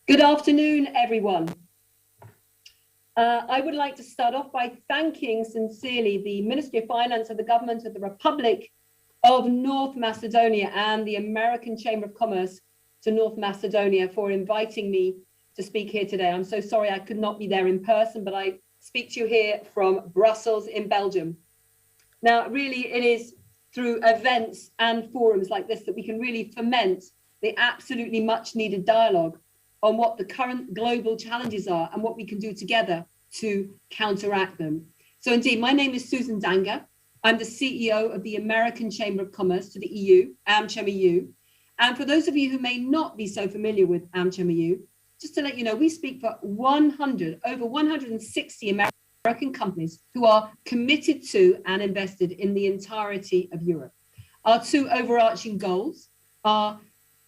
Good afternoon, everyone. I would like to start off by thanking sincerely the Ministry of Finance of the Government of the Republic of North Macedonia and the American Chamber of Commerce to North Macedonia for inviting me to speak here today. I'm so sorry I could not be there in person, but I speak to you here from Brussels in Belgium. Now, really, it is through events and forums like this that we can really foment the absolutely much needed dialogue on what the current global challenges are and what we can do together to counteract them. So indeed, my name is Susan Danger. I'm the CEO of the American Chamber of Commerce to the EU, AmCham EU. And for those of you who may not be so familiar with AmCham EU, just to let you know, we speak for over 160 American companies who are committed to and invested in the entirety of Europe. Our two overarching goals are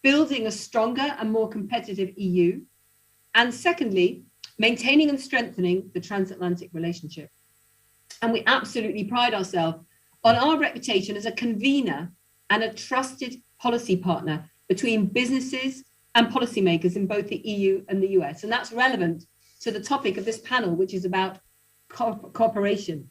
building a stronger and more competitive EU, and secondly, maintaining and strengthening the transatlantic relationship. And we absolutely pride ourselves on our reputation as a convener and a trusted policy partner between businesses and policymakers in both the EU and the US. And that's relevant to the topic of this panel, which is about cooperation.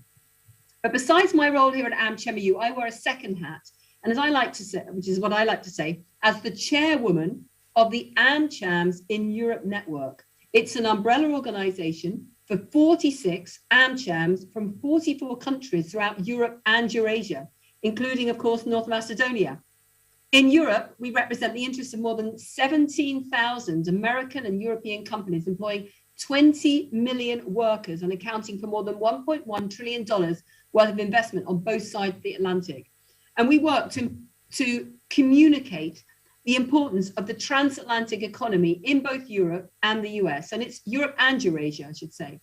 But besides my role here at AmCham EU, I wear a second hat. And as I like to say, which is what I like to say, as the chairwoman of the AmChams in Europe network. It's an umbrella organization for 46 AmChams from 44 countries throughout Europe and Eurasia, including, of course, North Macedonia. In Europe, we represent the interests of more than 17,000 American and European companies employing 20 million workers and accounting for more than $1.1 trillion worth of investment on both sides of the Atlantic. And we work to communicate the importance of the transatlantic economy in both Europe and the US, and it's Europe and Eurasia, I should say.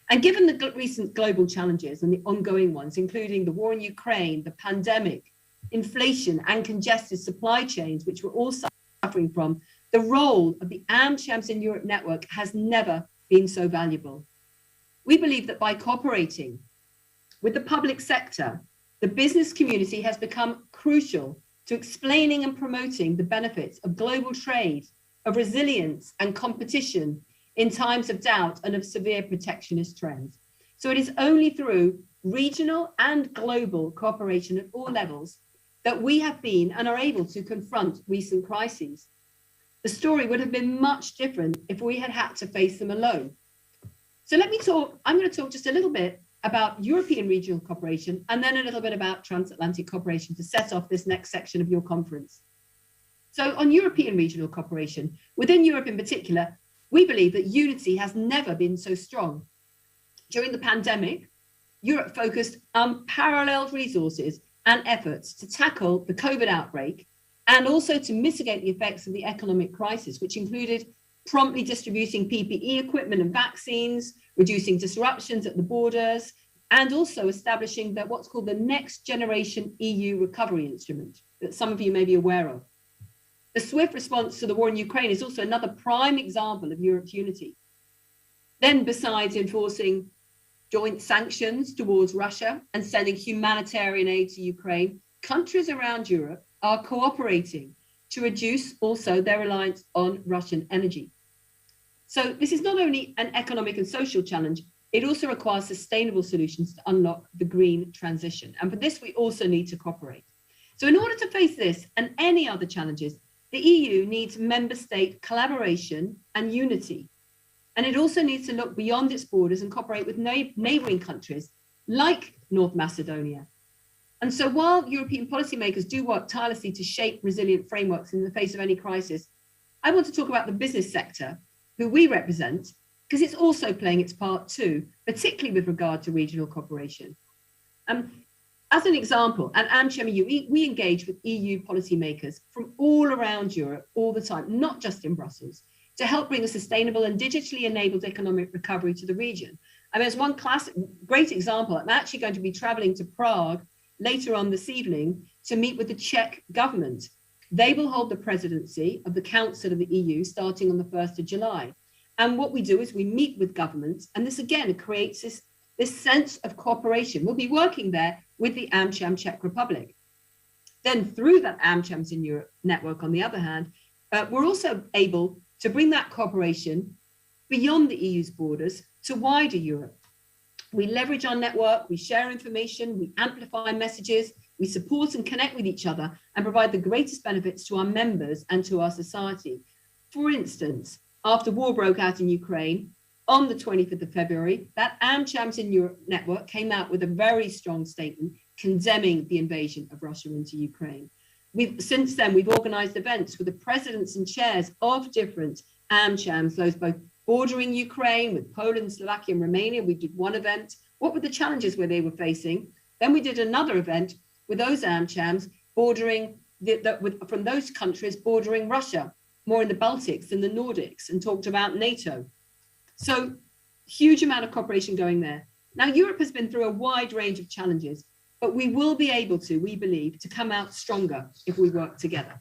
And given the recent global challenges and the ongoing ones, including the war in Ukraine, the pandemic, inflation, and congested supply chains, which we're all suffering from, the role of the AmChams in Europe network has never been so valuable. We believe that by cooperating with the public sector, the business community has become crucial to explaining and promoting the benefits of global trade, of resilience and competition in times of doubt and of severe protectionist trends. So it is only through regional and global cooperation at all levels that we have been and are able to confront recent crises. The story would have been much different if we had had to face them alone. So I'm going to talk just a little bit about European regional cooperation, and then a little bit about transatlantic cooperation to set off this next section of your conference. So on European regional cooperation, within Europe in particular, we believe that unity has never been so strong. During the pandemic, Europe focused unparalleled resources and efforts to tackle the COVID outbreak and also to mitigate the effects of the economic crisis, which included promptly distributing PPE equipment and vaccines, reducing disruptions at the borders, and also establishing what's called the Next Generation EU Recovery Instrument that some of you may be aware of. The swift response to the war in Ukraine is also another prime example of Europe's unity. Then, besides enforcing joint sanctions towards Russia and sending humanitarian aid to Ukraine, countries around Europe are cooperating to reduce also their reliance on Russian energy. So this is not only an economic and social challenge, it also requires sustainable solutions to unlock the green transition. And for this, we also need to cooperate. So in order to face this and any other challenges, the EU needs member state collaboration and unity. And it also needs to look beyond its borders and cooperate with neighboring countries like North Macedonia. And so while European policymakers do work tirelessly to shape resilient frameworks in the face of any crisis, I want to talk about the business sector, who we represent, because it's also playing its part too, particularly with regard to regional cooperation. As an example, at AmCham EU, we engage with EU policymakers from all around Europe all the time, not just in Brussels, to help bring a sustainable and digitally enabled economic recovery to the region. And there's one great example. I'm actually going to be traveling to Prague later on this evening to meet with the Czech government. They will hold the presidency of the Council of the EU starting on the 1st of July. And what we do is we meet with governments, and this again creates this sense of cooperation. We'll be working there with the AmCham Czech Republic. Then through that AmChams in Europe network, on the other hand, we're also able to bring that cooperation beyond the EU's borders to wider Europe. We leverage our network, we share information, we amplify messages, we support and connect with each other and provide the greatest benefits to our members and to our society. For instance, after war broke out in Ukraine, on the 25th of February, that AmChams in Europe network came out with a very strong statement condemning the invasion of Russia into Ukraine. Since then, we've organized events with the presidents and chairs of different AmChams, those both bordering Ukraine with Poland, Slovakia, and Romania. We did one event. What were the challenges where they were facing? Then we did another event with those AmChams bordering from those countries bordering Russia, more in the Baltics and the Nordics, and talked about NATO. So huge amount of cooperation going there. Now, Europe has been through a wide range of challenges, but we will be able to, we believe, to come out stronger if we work together.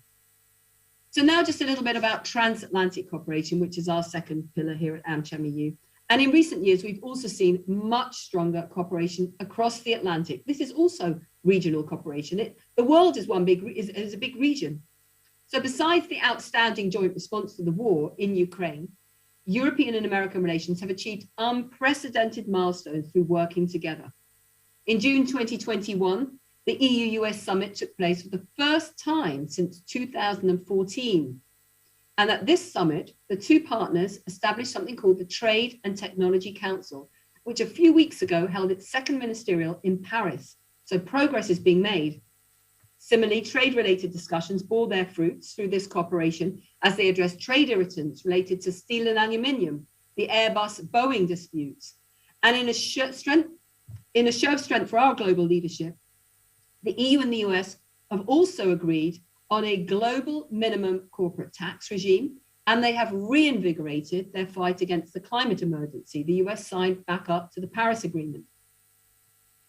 So now just a little bit about transatlantic cooperation, which is our second pillar here at AmCham EU. And in recent years, we've also seen much stronger cooperation across the Atlantic. This is also regional cooperation. The world is a big region. So besides the outstanding joint response to the war in Ukraine, European and American relations have achieved unprecedented milestones through working together. In June 2021, the EU-US summit took place for the first time since 2014. And at this summit, the two partners established something called the Trade and Technology Council, which a few weeks ago held its second ministerial in Paris. So progress is being made. Similarly, trade-related discussions bore their fruits through this cooperation as they address trade irritants related to steel and aluminium, the Airbus-Boeing disputes. And in a show of strength for our global leadership, the EU and the US have also agreed on a global minimum corporate tax regime, and they have reinvigorated their fight against the climate emergency. The US signed back up to the Paris Agreement.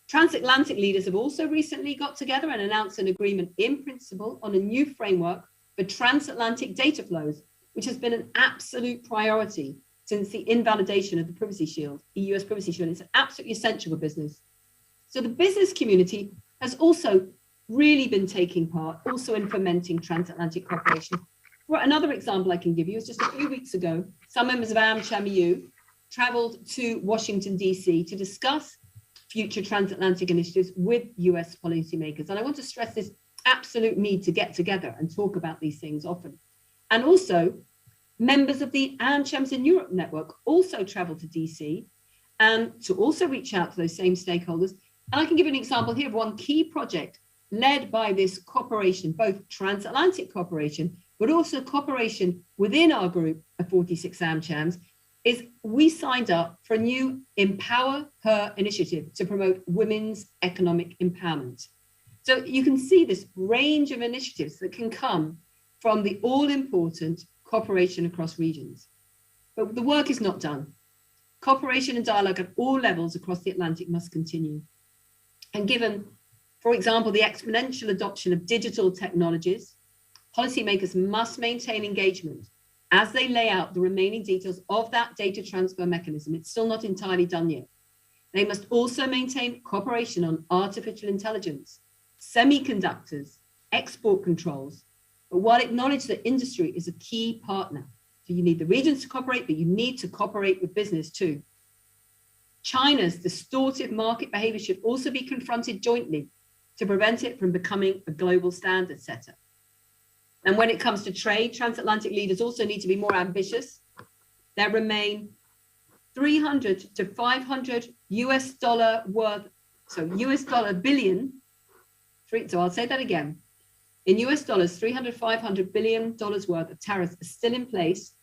Transatlantic leaders have also recently got together and announced an agreement in principle on a new framework for transatlantic data flows, which has been an absolute priority since the invalidation of the Privacy Shield, the US Privacy Shield. It's absolutely essential for business. So the business community has also really been taking part, also in fomenting transatlantic cooperation. Another example I can give you is just a few weeks ago, some members of AmCham EU traveled to Washington, DC to discuss future transatlantic initiatives with US policymakers. And I want to stress this absolute need to get together and talk about these things often. And also, members of the AmChams in Europe network also traveled to DC and to also reach out to those same stakeholders. And I can give you an example here of one key project led by this cooperation, both transatlantic cooperation, but also cooperation within our group of 46 AmChams, is we signed up for a new Empower Her initiative to promote women's economic empowerment. So you can see this range of initiatives that can come from the all-important cooperation across regions. But the work is not done. Cooperation and dialogue at all levels across the Atlantic must continue. And given, for example, the exponential adoption of digital technologies, policymakers must maintain engagement as they lay out the remaining details of that data transfer mechanism. It's still not entirely done yet. They must also maintain cooperation on artificial intelligence, semiconductors, export controls, but while acknowledge that industry is a key partner. So you need the regions to cooperate, but you need to cooperate with business too. China's distortive market behavior should also be confronted jointly to prevent it from becoming a global standard setter. And when it comes to trade, transatlantic leaders also need to be more ambitious. There remain 300 to 500 US dollar worth, so US dollar billion, so I'll say that again. In US dollars, $500 billion worth of tariffs are still in place,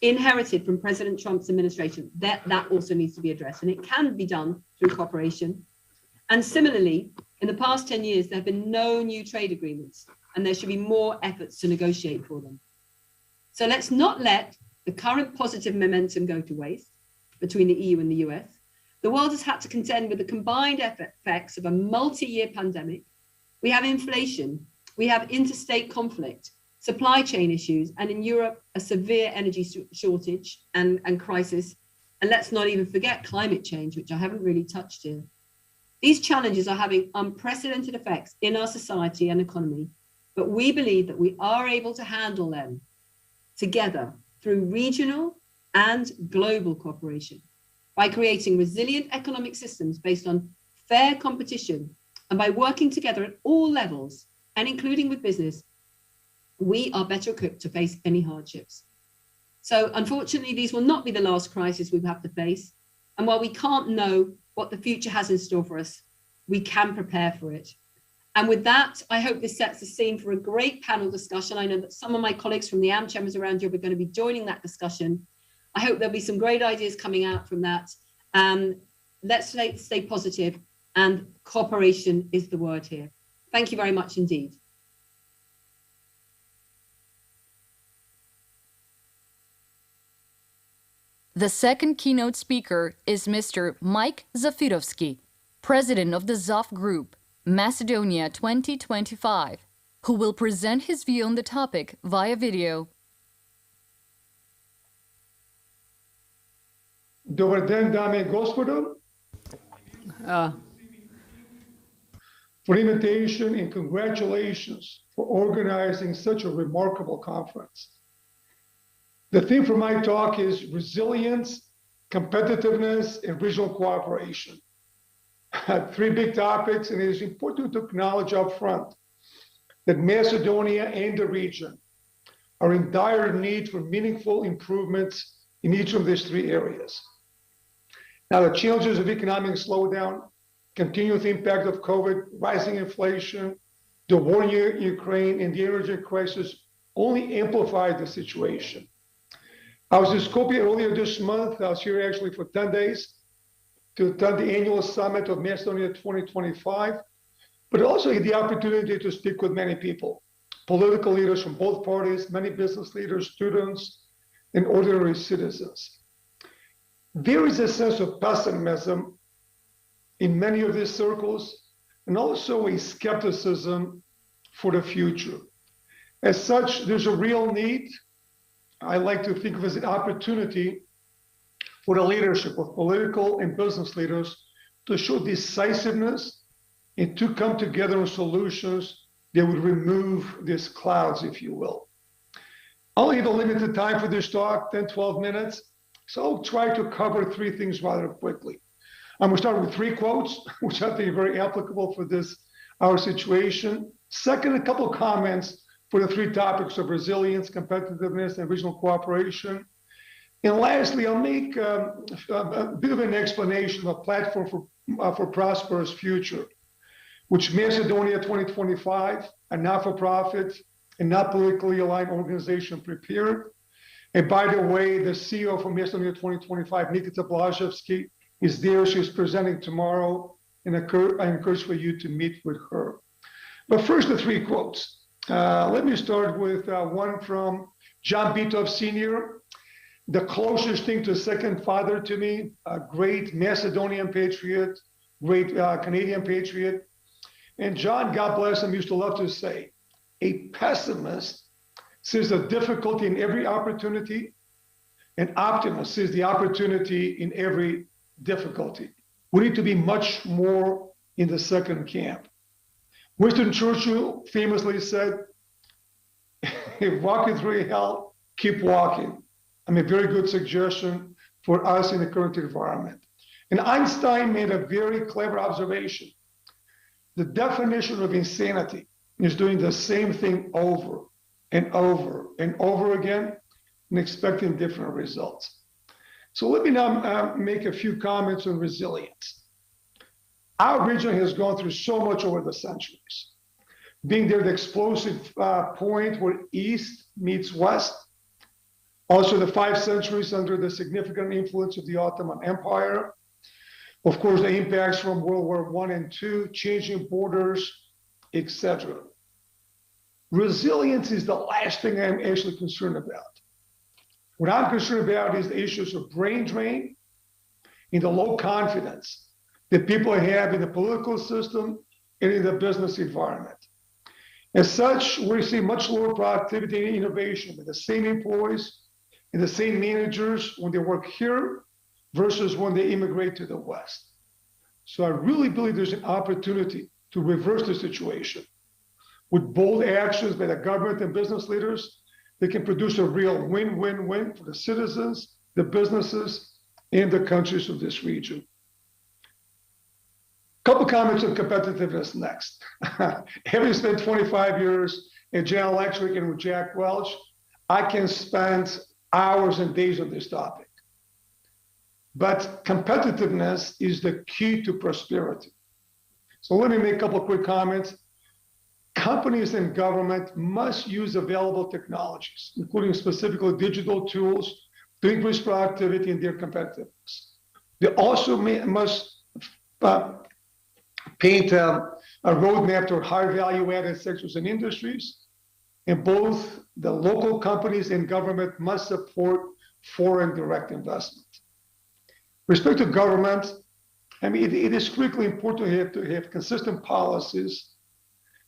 inherited from President Trump's administration. That also needs to be addressed, and it can be done through cooperation. And similarly, in the past 10 years, there have been no new trade agreements, and there should be more efforts to negotiate for them. So let's not let the current positive momentum go to waste between the EU and the US. The world has had to contend with the combined effects of a multi-year pandemic. We have inflation, we have interstate conflict, supply chain issues, and in Europe, a severe energy shortage and crisis. And let's not even forget climate change, which I haven't really touched here. These challenges are having unprecedented effects in our society and economy, but we believe that we are able to handle them together through regional and global cooperation. By creating resilient economic systems based on fair competition and by working together at all levels and including with business, we are better equipped to face any hardships. So unfortunately, these will not be the last crisis we have to face. And while we can't know what the future has in store for us, we can prepare for it. And with that, I hope this sets the scene for a great panel discussion. I know that some of my colleagues from the AM chambers around Europe are going to be joining that discussion. I hope there'll be some great ideas coming out from that. Let's stay positive, and cooperation is the word here. Thank you very much indeed. The second keynote speaker is Mr. Mike Zafirovsky, President of the ZOF Group, Macedonia 2025, who will present his view on the topic via video. Dobar den, dame i gospodo. For invitation and congratulations for organizing such a remarkable conference. The theme for my talk is resilience, competitiveness, and regional cooperation. Three big topics, and it is important to acknowledge up front that Macedonia and the region are in dire need for meaningful improvements in each of these three areas. Now, the challenges of economic slowdown, continuous impact of COVID, rising inflation, the war in Ukraine, and the energy crisis only amplified the situation. I was in Skopje earlier this month. I was here actually for 10 days to attend the annual summit of Macedonia 2025, but also had the opportunity to speak with many people, political leaders from both parties, many business leaders, students, and ordinary citizens. There is a sense of pessimism in many of these circles, and also a skepticism for the future. As such, there's a real need, I like to think of as an opportunity for the leadership of political and business leaders to show decisiveness and to come together on solutions that would remove these clouds, if you will. I only have a limited time for this talk, 10, 12 minutes, so I'll try to cover three things rather quickly. I'm going to start with three quotes, which I think are very applicable for our situation. Second, a couple of comments for the three topics of resilience, competitiveness, and regional cooperation. And lastly, I'll make a bit of an explanation of a platform for prosperous future, which Macedonia 2025, a not-for-profit and not politically aligned organization, prepared. And by the way, the CEO for Macedonia 2025, Nikita Blazhevsky, is there. She's presenting tomorrow, and I encourage for you to meet with her. But first, the three quotes. Let me start with one from John Bitov Sr., the closest thing to a second father to me, a great Macedonian patriot, great Canadian patriot. And John, God bless him, used to love to say, a pessimist sees the difficulty in every opportunity, an optimist sees the opportunity in every difficulty. We need to be much more in the second camp. Winston Churchill famously said, if walking through hell, keep walking. I mean, very good suggestion for us in the current environment. And Einstein made a very clever observation. The definition of insanity is doing the same thing over and over and over again and expecting different results. So let me now make a few comments on resilience. Our region has gone through so much over the centuries, being there the explosive point where East meets West, also the 5 centuries under the significant influence of the Ottoman Empire, of course, the impacts from World War I and II, changing borders, etc. Resilience is the last thing I'm actually concerned about. What I'm concerned about is the issues of brain drain and the low confidence that people have in the political system and in the business environment. As such, we see much lower productivity and innovation with the same employees and the same managers when they work here versus when they immigrate to the West. So I really believe there's an opportunity to reverse the situation with bold actions by the government and business leaders, that can produce a real win-win-win for the citizens, the businesses, and the countries of this region. Couple comments on competitiveness next. Having spent 25 years in General Electric and with Jack Welch, I can spend hours and days on this topic. But competitiveness is the key to prosperity. So let me make a couple of quick comments. Companies and government must use available technologies, including specifically digital tools, to increase productivity and their competitiveness. They also must paint a roadmap to higher value-added sectors and industries. And both the local companies and government must support foreign direct investment. With respect to government, I mean, it is critically important to have consistent policies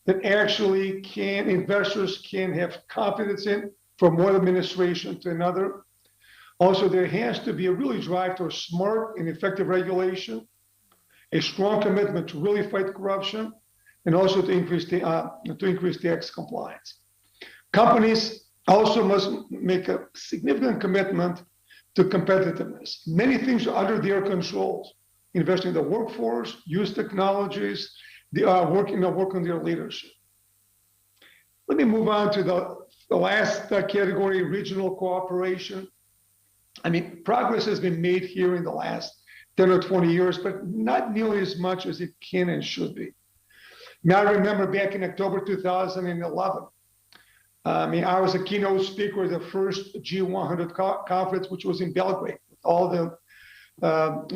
that actually investors can have confidence in from one administration to another. Also, there has to be a really drive to a smart and effective regulation, a strong commitment to really fight corruption, and also to increase tax compliance. Companies also must make a significant commitment to competitiveness. Many things are under their control. Invest in the workforce, use technologies, they are working on their leadership. Let me move on to the last category, regional cooperation. I mean, progress has been made here in the last 10 or 20 years, but not nearly as much as it can and should be. Now, I remember back in October 2011, I was a keynote speaker at the first G100 conference, which was in Belgrade, with all the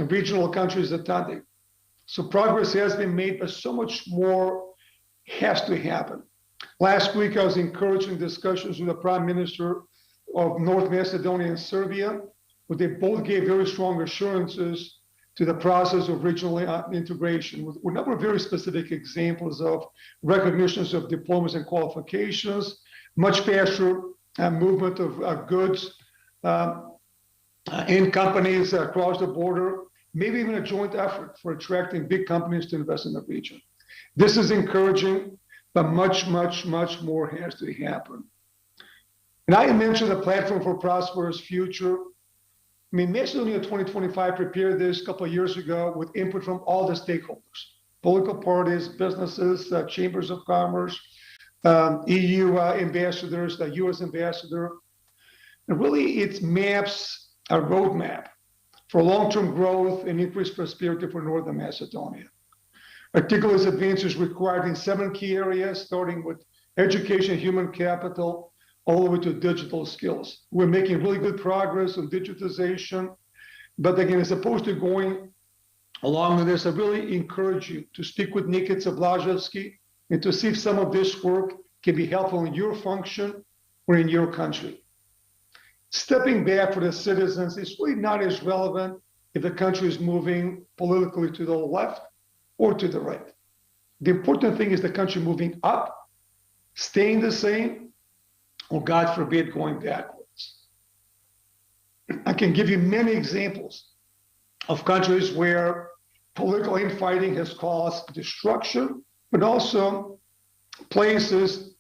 regional countries attending. So progress has been made, but so much more has to happen. Last week, I was encouraging discussions with the Prime Minister of North Macedonia and Serbia, where they both gave very strong assurances to the process of regional integration, with a number of very specific examples of recognitions of diplomas and qualifications, much faster movement of goods in companies across the border, maybe even a joint effort for attracting big companies to invest in the region. This is encouraging, but much, much, much more has to happen. And I mentioned the Platform for Prosperous Future. I mean, Macedonia 2025 prepared this a couple of years ago with input from all the stakeholders, political parties, businesses, chambers of commerce, EU ambassadors, the US ambassador. And really, it maps a roadmap for long-term growth and increased prosperity for Northern Macedonia. Articulates advances required in 7 key areas, starting with education, human capital, all the way to digital skills. We're making really good progress on digitization, but again, as opposed to going along with this, I really encourage you to speak with Nikica Blaževski and to see if some of this work can be helpful in your function or in your country. Stepping back for the citizens is really not as relevant if the country is moving politically to the left or to the right. The important thing is the country moving up, staying the same, or God forbid, going backwards. I can give you many examples of countries where political infighting has caused destruction, but also places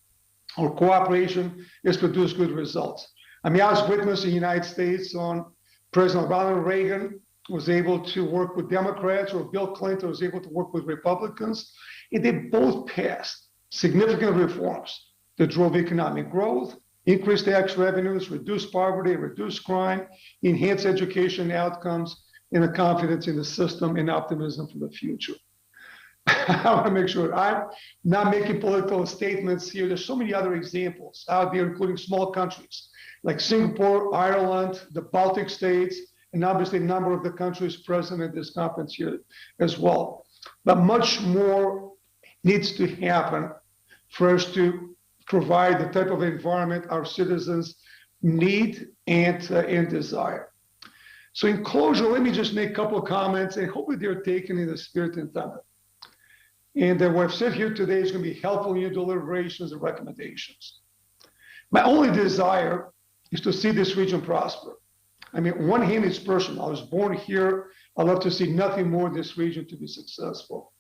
or cooperation has produced good results. I mean, I was witness in the United States on President Ronald Reagan was able to work with Democrats, or Bill Clinton was able to work with Republicans, and they both passed significant reforms that drove economic growth, increased tax revenues, reduced poverty, reduced crime, enhanced education outcomes, and a confidence in the system and optimism for the future. I want to make sure I'm not making political statements here. There's so many other examples out there, including small countries like Singapore, Ireland, the Baltic states, and obviously a number of the countries present at this conference here as well. But much more needs to happen for us to provide the type of environment our citizens need and desire. So in closure, let me just make a couple of comments, and hopefully they're taken in the spirit intended. And what I've said here today is going to be helpful in your deliberations and recommendations. My only desire is to see this region prosper. I mean, on one hand, it's personal. I was born here. I love to see nothing more in this region to be successful.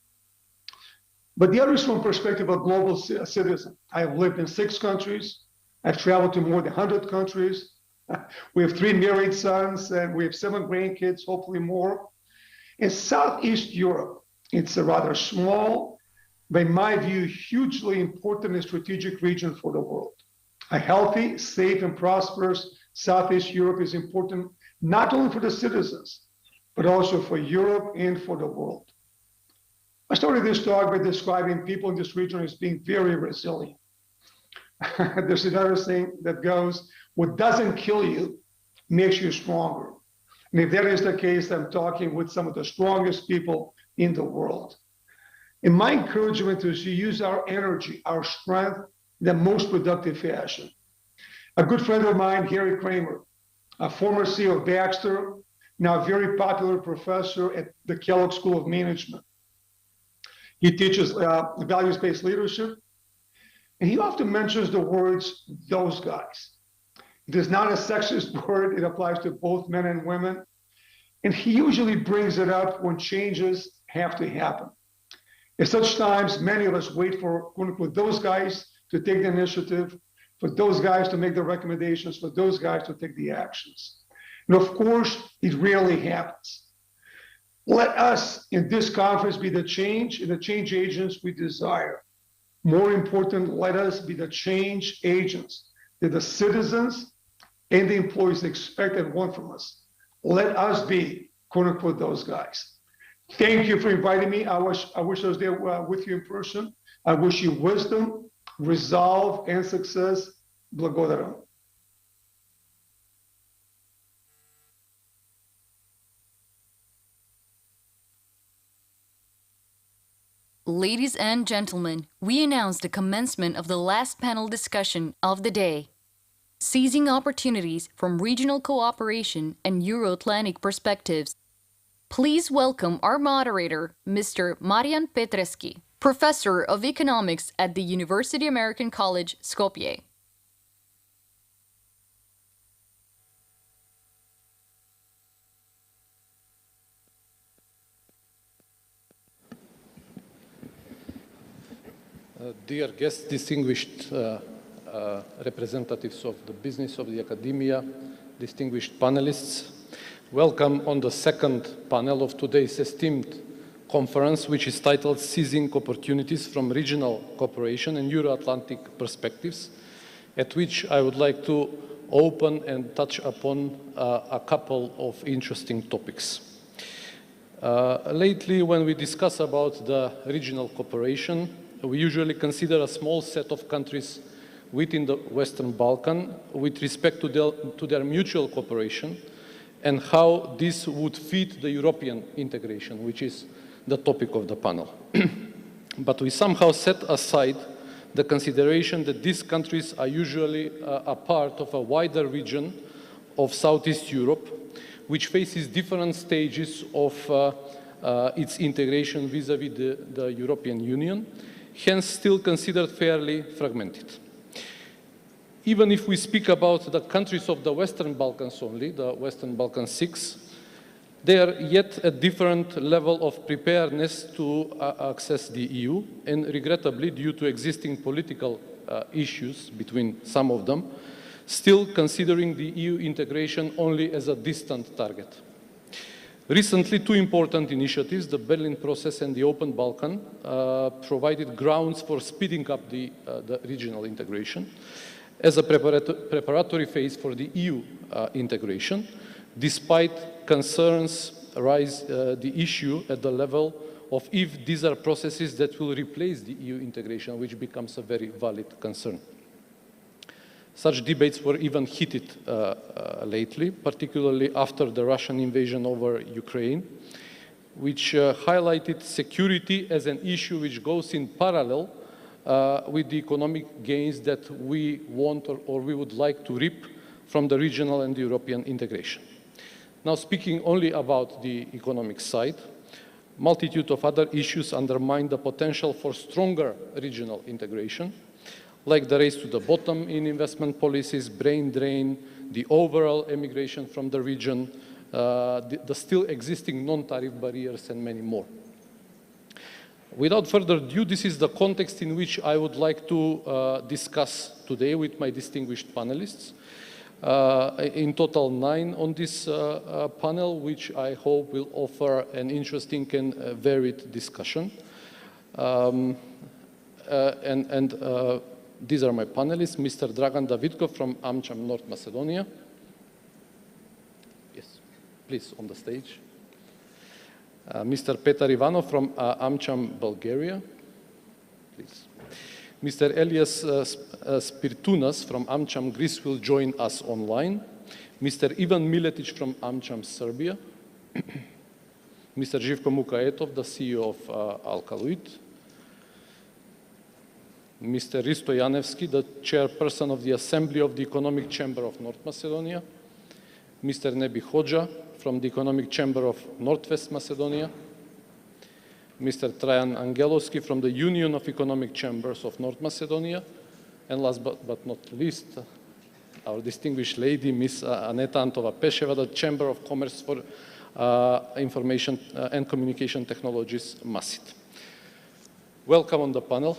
But the other is from the perspective of a global citizen. I have lived in 6 countries. I've traveled to more than 100 countries. We have 3 married sons and we have 7 grandkids, hopefully more. In Southeast Europe, it's a rather small, but in my view, hugely important and strategic region for the world. A healthy, safe, and prosperous Southeast Europe is important not only for the citizens, but also for Europe and for the world. I started this talk by describing people in this region as being very resilient. There's another saying that goes, what doesn't kill you makes you stronger. And if that is the case, I'm talking with some of the strongest people in the world. And my encouragement is to use our energy, our strength, in the most productive fashion. A good friend of mine, Harry Kramer, a former CEO of Baxter, now a very popular professor at the Kellogg School of Management. He teaches values-based leadership, and he often mentions the words, those guys. It is not a sexist word, it applies to both men and women. And he usually brings it up when changes have to happen. At such times, many of us wait for, quote unquote, those guys to take the initiative, for those guys to make the recommendations, for those guys to take the actions. And of course, it rarely happens. Let us in this conference be the change and the change agents we desire. More important, let us be the change agents that the citizens and the employees expect and want from us. Let us be, quote unquote, those guys. Thank you for inviting me. I wish I was there with you in person. I wish you wisdom, resolve, and success. Благодарам. Ladies and gentlemen, we announce the commencement of the last panel discussion of the day. Seizing opportunities from regional cooperation and Euro-Atlantic perspectives. Please welcome our moderator, Mr. Marian Petrescu, Professor of Economics at the University American College, Skopje. Dear guests, distinguished representatives of the business, of the academia, distinguished panelists, welcome on the second panel of today's esteemed conference, which is titled Seizing Opportunities from Regional Cooperation and Euro-Atlantic Perspectives, at which I would like to open and touch upon a couple of interesting topics. Lately, when we discuss about the regional cooperation, we usually consider a small set of countries within the Western Balkan with respect to their mutual cooperation and how this would fit the European integration, which is the topic of the panel. But we somehow set aside the consideration that these countries are usually a part of a wider region of Southeast Europe, which faces different stages of its integration vis-à-vis the European Union, hence still considered fairly fragmented. Even if we speak about the countries of the Western Balkans only, the Western Balkan 6, they are yet at different level of preparedness to access the EU, and regrettably, due to existing political issues between some of them, still considering the EU integration only as a distant target. Recently, two important initiatives, the Berlin Process and the Open Balkan, provided grounds for speeding up the regional integration as a preparatory phase for the EU integration, despite concerns arise the issue at the level of if these are processes that will replace the EU integration, which becomes a very valid concern. Such debates were even heated lately, particularly after the Russian invasion over Ukraine, which highlighted security as an issue which goes in parallel with the economic gains that we want or we would like to reap from the regional and European integration. Now, speaking only about the economic side, multitude of other issues undermine the potential for stronger regional integration, like the race to the bottom in investment policies, brain drain, the overall emigration from the region, the still existing non-tariff barriers, and many more. Without further ado, this is the context in which I would like to discuss today with my distinguished panelists. In total 9 on this panel, which I hope will offer an interesting and varied discussion. These are my panelists, Mr. Dragan Davidkov from AmCham, North Macedonia. Yes, please, on the stage. Mr. Petar Ivanov from AmCham, Bulgaria. Please. Mr. Elias Spirtunas from AmCham, Greece will join us online. Mr. Ivan Miletic from AmCham, Serbia. Mr. Živko Mukaetov, the CEO of Alkaloid. Mr. Risto Janevski, the chairperson of the Assembly of the Economic Chamber of North Macedonia. Mr. Nebi Hoxha from the Economic Chamber of Northwest Macedonia. Mr. Trajan Angelovski from the Union of Economic Chambers of North Macedonia. And last but not least, our distinguished lady, Ms. Aneta Antova-Peševa, the Chamber of Commerce for Information and Communication Technologies, MASIT. Welcome on the panel.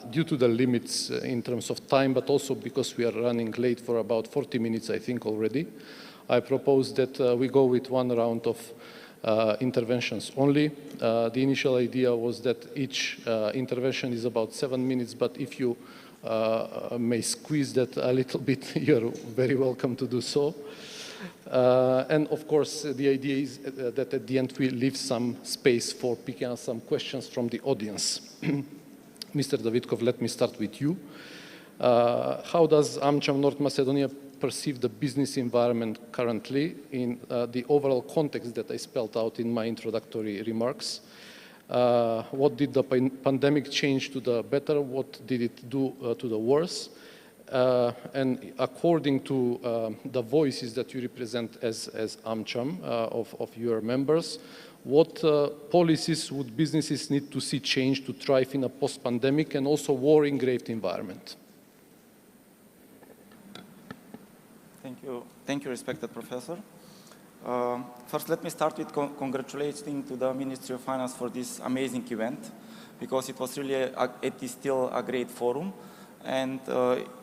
Due to the limits in terms of time, but also because we are running late for about 40 minutes, I think already, I propose that we go with one round of interventions only. The initial idea was that each intervention is about 7 minutes, but if you may squeeze that a little bit, you're very welcome to do so. And of course, the idea is that at the end we leave some space for picking up some questions from the audience. Mr. Davidkov, let me start with you. How does AmCham North Macedonia perceive the business environment currently in the overall context that I spelled out in my introductory remarks? What did the pandemic change to the better? What did it do to the worse? And according to the voices that you represent as AmCham, of your members, what policies would businesses need to see change to thrive in a post-pandemic and also war-engraved environment? Thank you, respected professor. First, let me start with congratulating to the Ministry of Finance for this amazing event, because it was really, it is still a great forum. And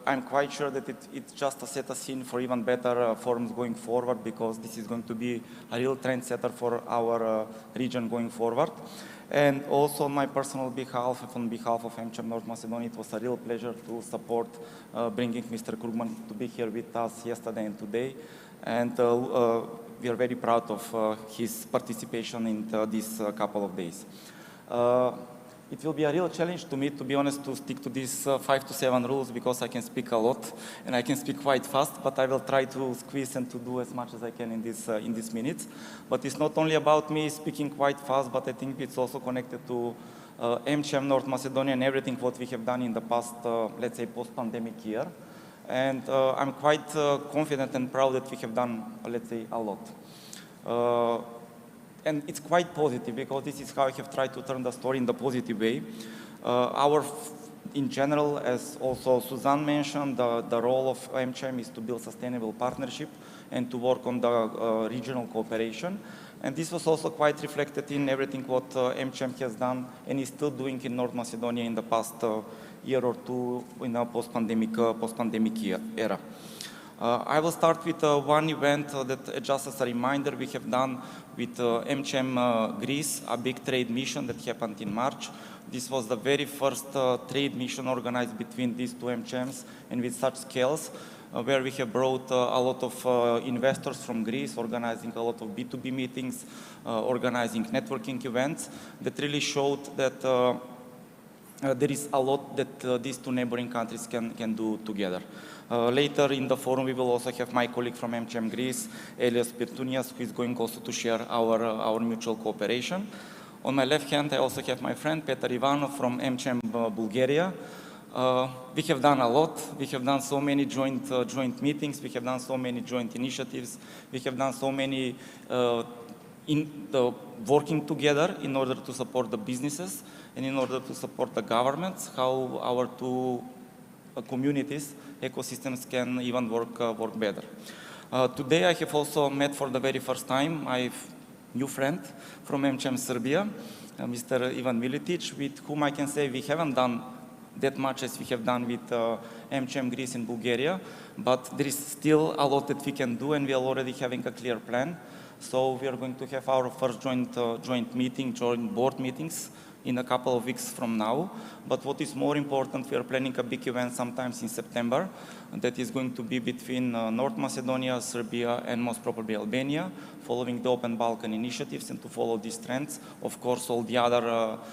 I'm quite sure that it's just a set a scene for even better forums going forward, because this is going to be a real trendsetter for our region going forward. And also on my personal behalf, on behalf of AmCham North Macedonia, it was a real pleasure to support bringing Mr. Krugman to be here with us yesterday and today. And we are very proud of his participation in these couple of days. It will be a real challenge to me, to be honest, to stick to these 5 to 7 rules, because I can speak a lot and I can speak quite fast, but I will try to squeeze and to do as much as I can in these minutes. But it's not only about me speaking quite fast, but I think it's also connected to AmCham North Macedonia and everything what we have done in the past, let's say, post-pandemic year. And I'm quite confident and proud that we have done, let's say, a lot. And it's quite positive, because this is how I have tried to turn the story in the positive way. In general, as also Suzanne mentioned, the role of AmCham is to build sustainable partnership and to work on the regional cooperation. And this was also quite reflected in everything what AmCham has done and is still doing in North Macedonia in the past year or two in a post-pandemic era. I will start with one event that, just as a reminder, we have done with AmCham Greece, a big trade mission that happened in March. This was the very first trade mission organized between these two AmChams and with such scales, where we have brought a lot of investors from Greece, organizing a lot of B2B meetings, organizing networking events that really showed that there is a lot that these two neighboring countries can do together. Later in the forum, we will also have my colleague from AmCham Greece, Elias Spirtunas, who is going also to share our mutual cooperation. On my left hand, I also have my friend Petar Ivanov from AmCham Bulgaria. We have done a lot. We have done so many joint meetings. We have done so many joint initiatives. We have done so many working together in order to support the businesses and in order to support the governments, how our two communities, ecosystems can even work better. Today I have also met for the very first time. new friend from MCM Serbia, Mr. Ivan Militic, with whom I can say we haven't done that much as we have done with MCM Greece and Bulgaria, but there is still a lot that we can do, and we are already having a clear plan. So we are going to have our first joint board meetings in a couple of weeks from now. But what is more important, we are planning a big event sometimes in September that is going to be between North Macedonia, Serbia, and most probably Albania, following the Open Balkan initiatives. And to follow these trends, of course, all the other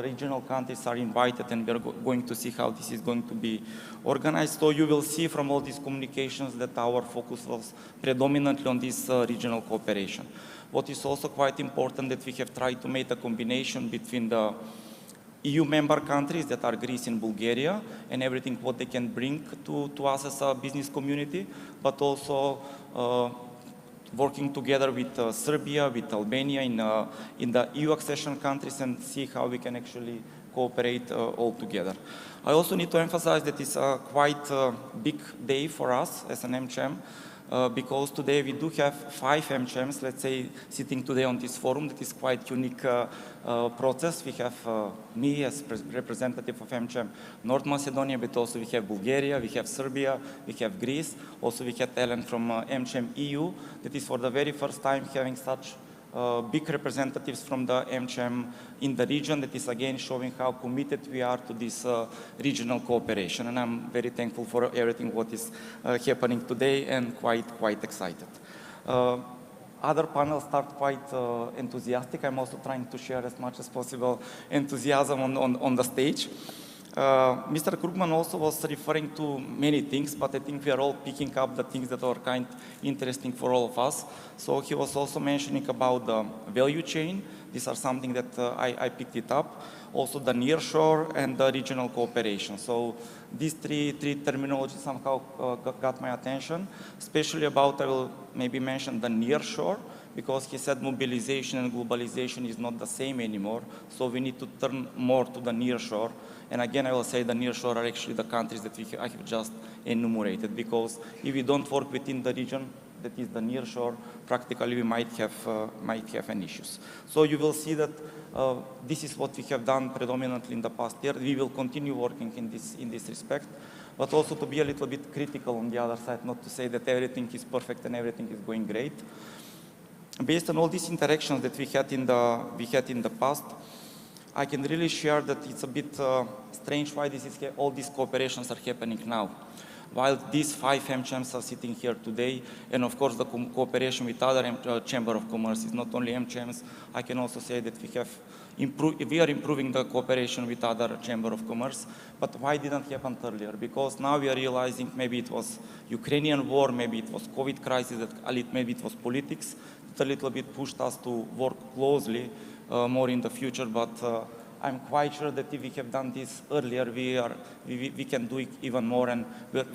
regional countries are invited, and we're going to see how this is going to be organized. So you will see from all these communications that our focus was predominantly on this regional cooperation. What is also quite important that we have tried to make a combination between the EU member countries that are Greece and Bulgaria and everything what they can bring to us as a business community, but also working together with Serbia, with Albania in the EU accession countries, and see how we can actually cooperate all together. I also need to emphasize that it's a quite big day for us as an MCM, because today we do have 5 MCMs, let's say, sitting today on this forum. That is quite unique process. We have me as representative of MCM North Macedonia, but also we have Bulgaria, we have Serbia, we have Greece. Also we have Ellen from MCM EU. That is for the very first time having such big representatives from the MCM in the region. That is again showing how committed we are to this regional cooperation. And I'm very thankful for everything what is happening today, and quite excited. Other panels start quite enthusiastic. I'm also trying to share as much as possible enthusiasm on the stage. Mr. Krugman also was referring to many things, but I think we are all picking up the things that are kind interesting for all of us. So he was also mentioning about the value chain. These are something that I picked it up. Also the nearshore and the regional cooperation. So these three terminologies somehow got my attention, especially about, I will maybe mention the nearshore, because he said mobilization and globalization is not the same anymore. So we need to turn more to the nearshore. And again, I will say the nearshore are actually the countries that I have just enumerated, because if we don't work within the region that is the nearshore, practically we might have an issues. So you will see that this is what we have done predominantly in the past year. We will continue working in this respect, but also to be a little bit critical on the other side, not to say that everything is perfect and everything is going great. Based on all these interactions that we had in the past, I can really share that it's a bit strange why all these cooperations are happening now. While these 5 MCMs are sitting here today, and of course the cooperation with other Chamber of Commerce is not only MCMs, I can also say that we are improving the cooperation with other Chamber of Commerce. But why didn't it happen earlier? Because now we are realizing maybe it was Ukrainian war, maybe it was COVID crisis, maybe it was politics. It a little bit pushed us to work closely more in the future, but I'm quite sure that if we have done this earlier, we can do it even more, and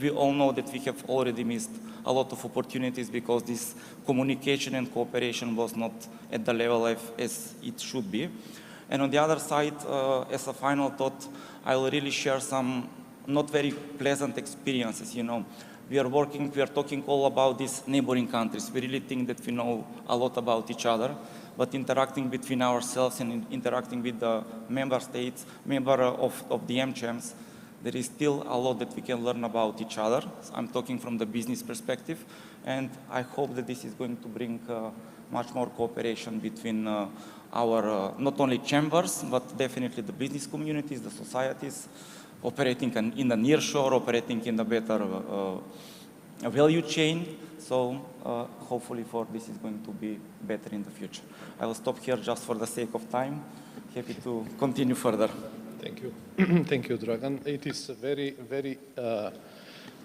we all know that we have already missed a lot of opportunities because this communication and cooperation was not at the level as it should be. And on the other side, as a final thought, I will really share some not very pleasant experiences. You know, we are talking all about these neighboring countries. We really think that we know a lot about each other. But interacting between ourselves and interacting with the member states, of the MCMs, there is still a lot that we can learn about each other. I'm talking from the business perspective, and I hope that this is going to bring much more cooperation between our not only chambers, but definitely the business communities, the societies, operating in the nearshore, operating in the better value chain. So hopefully this is going to be better in the future. I will stop here just for the sake of time. Happy to continue further. Thank you. Thank you, Dragan. It is very, very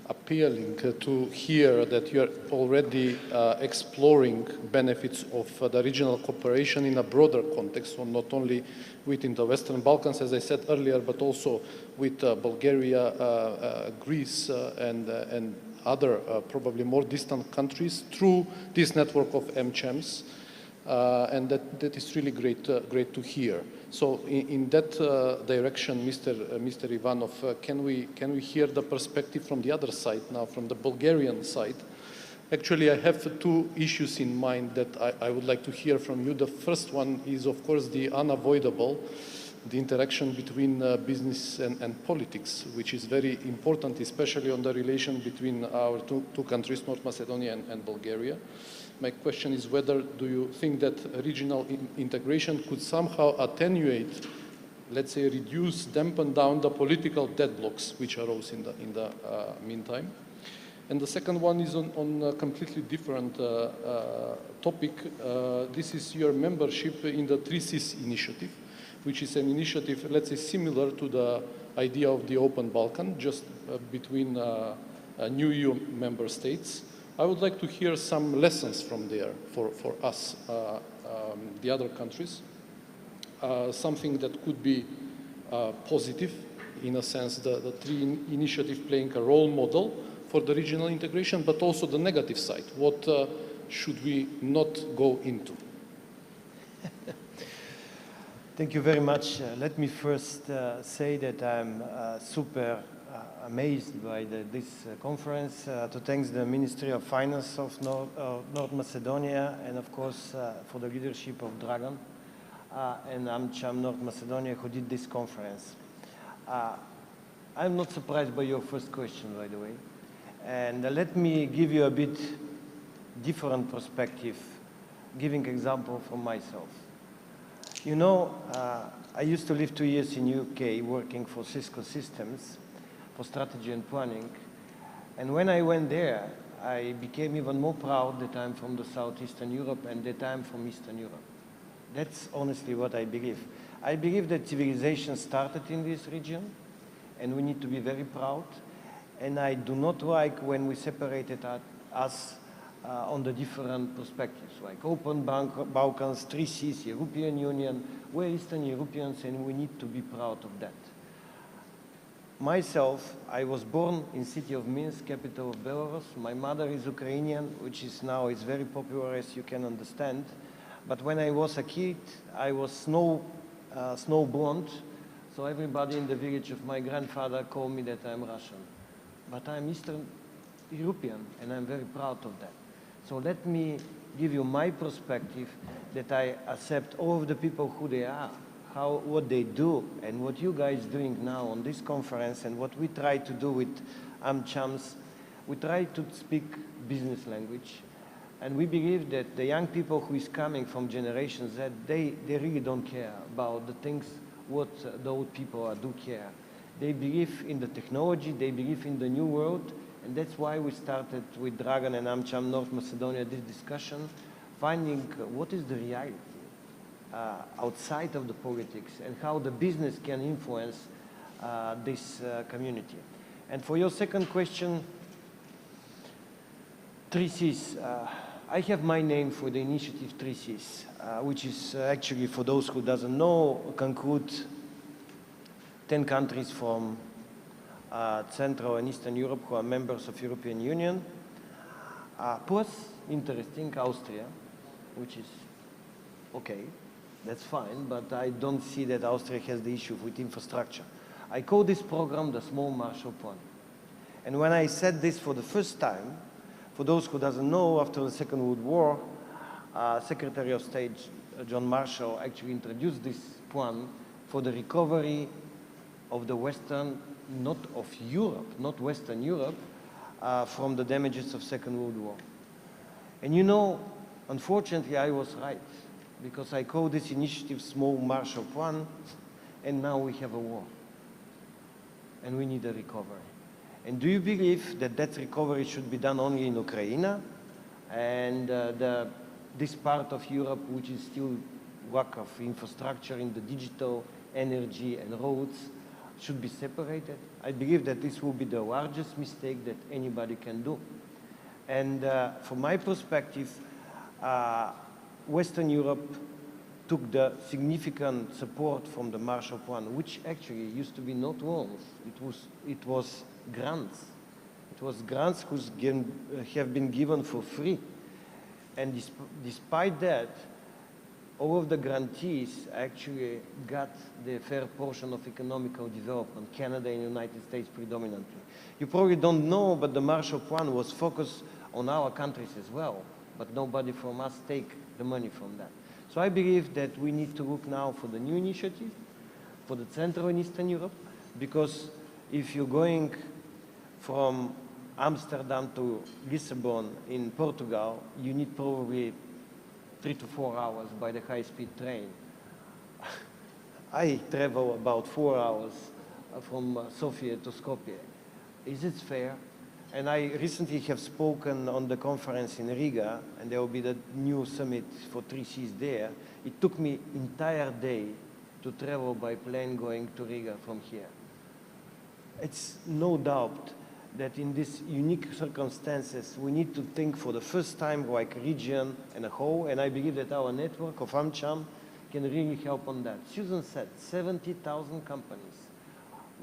appealing to hear that you are already exploring benefits of the regional cooperation in a broader context, so not only within the Western Balkans, as I said earlier, but also with Bulgaria, Greece, and other probably more distant countries through this network of MCMs, and that is really great to hear. So in that direction, Mr. Ivanov, can we hear the perspective from the other side now, from the Bulgarian side, Actually, I have two issues in mind that I would like to hear from you. The first one is, of course, the unavoidable, the interaction between business and politics, which is very important, especially on the relation between our two countries, North Macedonia and Bulgaria. My question is whether do you think that regional integration could somehow attenuate, let's say, reduce, dampen down the political deadlocks which arose in the meantime? And the second one is on a completely different topic. This is your membership in the 3Cs initiative, which is an initiative, let's say, similar to the idea of the Open Balkan, just between new EU member states. I would like to hear some lessons from there for us, the other countries, something that could be positive, in a sense, the three initiative playing a role model for the regional integration, but also the negative side. What should we not go into? Thank you very much. Let me first say that I'm super amazed by this conference, to thank the Ministry of Finance of North Macedonia, and of course for the leadership of Dragan and AmCham North Macedonia, who did this conference. I'm not surprised by your first question, by the way. And let me give you a bit different perspective, giving example from myself. You know, I used to live 2 years in UK working for Cisco Systems for strategy and planning. And when I went there, I became even more proud that I'm from the Southeastern Europe and that I'm from Eastern Europe. That's honestly what I believe. I believe that civilization started in this region, and we need to be very proud. And I do not like when we separated us on the different perspectives, like Open Balkans, 3Cs, European Union. We're Eastern Europeans, and we need to be proud of that. Myself, I was born in city of Minsk, capital of Belarus. My mother is Ukrainian, which is now is very popular, as you can understand. But when I was a kid, I was snow blonde, so everybody in the village of my grandfather called me that I'm Russian. But I'm Eastern European, and I'm very proud of that. So let me give you my perspective, that I accept all of the people who they are, what they do, and what you guys doing now on this conference, and what we try to do with AmChams. We try to speak business language, and we believe that the young people who is coming from Generation Z, they really don't care about the things what the old people do care. They believe in the technology, they believe in the new world, and that's why we started with Dragan and AmCham North Macedonia this discussion, finding what is the reality outside of the politics and how the business can influence this community. And for your second question, 3Cs. I have my name for the initiative 3Cs, which is actually, for those who doesn't know, conclude 10 countries from Central and Eastern Europe who are members of European Union, plus, interesting, Austria, which is okay, that's fine, but I don't see that Austria has the issue with infrastructure. I call this program the Small Marshall Plan. And when I said this for the first time, for those who doesn't know, after the Second World War, Secretary of State John Marshall actually introduced this plan for the recovery of the Western, not of Europe, not Western Europe, from the damages of Second World War. And you know, unfortunately, I was right, because I call this initiative Small Marshall Plan, and now we have a war. And we need a recovery. And do you believe that that recovery should be done only in Ukraine, and this part of Europe, which is still lack of infrastructure in the digital, energy, and roads, should be separated? I believe that this will be the largest mistake that anybody can do. And from my perspective, Western Europe took the significant support from the Marshall Plan, which actually used to be not loans. It was grants. It was grants which have been given for free. And despite that, all of the grantees actually got the fair portion of economical development, Canada and United States predominantly. You probably don't know, but the Marshall Plan was focused on our countries as well, but nobody from us take the money from that. So I believe that we need to look now for the new initiative for the Central and Eastern Europe, because if you're going from Amsterdam to Lisbon in Portugal, you need probably 3 to 4 hours by the high-speed train. I travel about 4 hours from Sofia to Skopje. Is it fair? And I recently have spoken on the conference in Riga, and there will be the new summit for 3Cs there. It took me entire day to travel by plane going to Riga from here. It's no doubt that in these unique circumstances, we need to think for the first time like a region and a whole, and I believe that our network of AmCham can really help on that. Susan said 70,000 companies,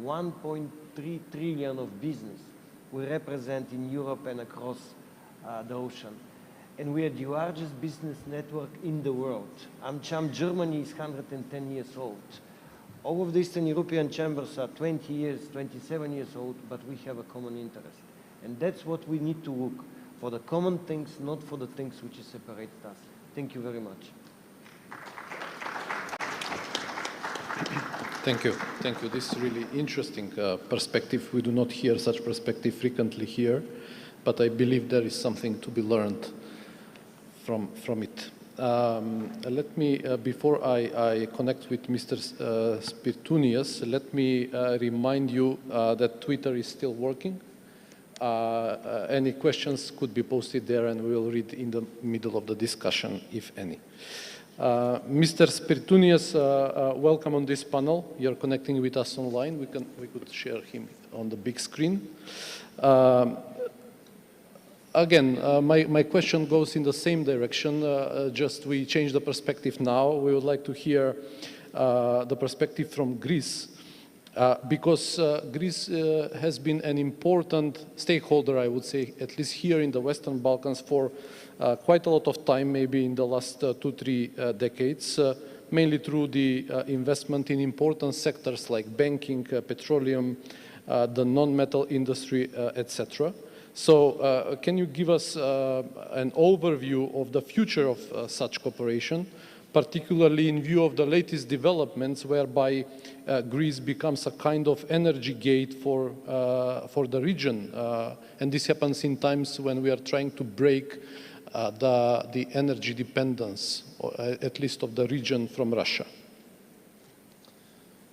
1.3 trillion of business we represent in Europe and across the ocean. And we are the largest business network in the world. AmCham Germany is 110 years old. All of the Eastern European chambers are 20 years, 27 years old, but we have a common interest. And that's what we need to look for, the common things, not for the things which separate us. Thank you very much. Thank you. Thank you. This is really interesting perspective. We do not hear such perspective frequently here, but I believe there is something to be learned from it. Let me, before I connect with Mr. Spirtunias, let me remind you that Twitter is still working. Any questions could be posted there, and we will read in the middle of the discussion, if any. Mr. Spirtunias, welcome on this panel. You're connecting with us online. We could share him on the big screen. Again, my question goes in the same direction, just we change the perspective now. We would like to hear the perspective from Greece, because Greece has been an important stakeholder, I would say, at least here in the Western Balkans for quite a lot of time, maybe in the last 2-3 decades, mainly through the investment in important sectors like banking, petroleum, the non-metal industry, etc. So can you give us an overview of the future of such cooperation, particularly in view of the latest developments whereby Greece becomes a kind of energy gate for the region? And this happens in times when we are trying to break the energy dependence, or at least of the region, from Russia.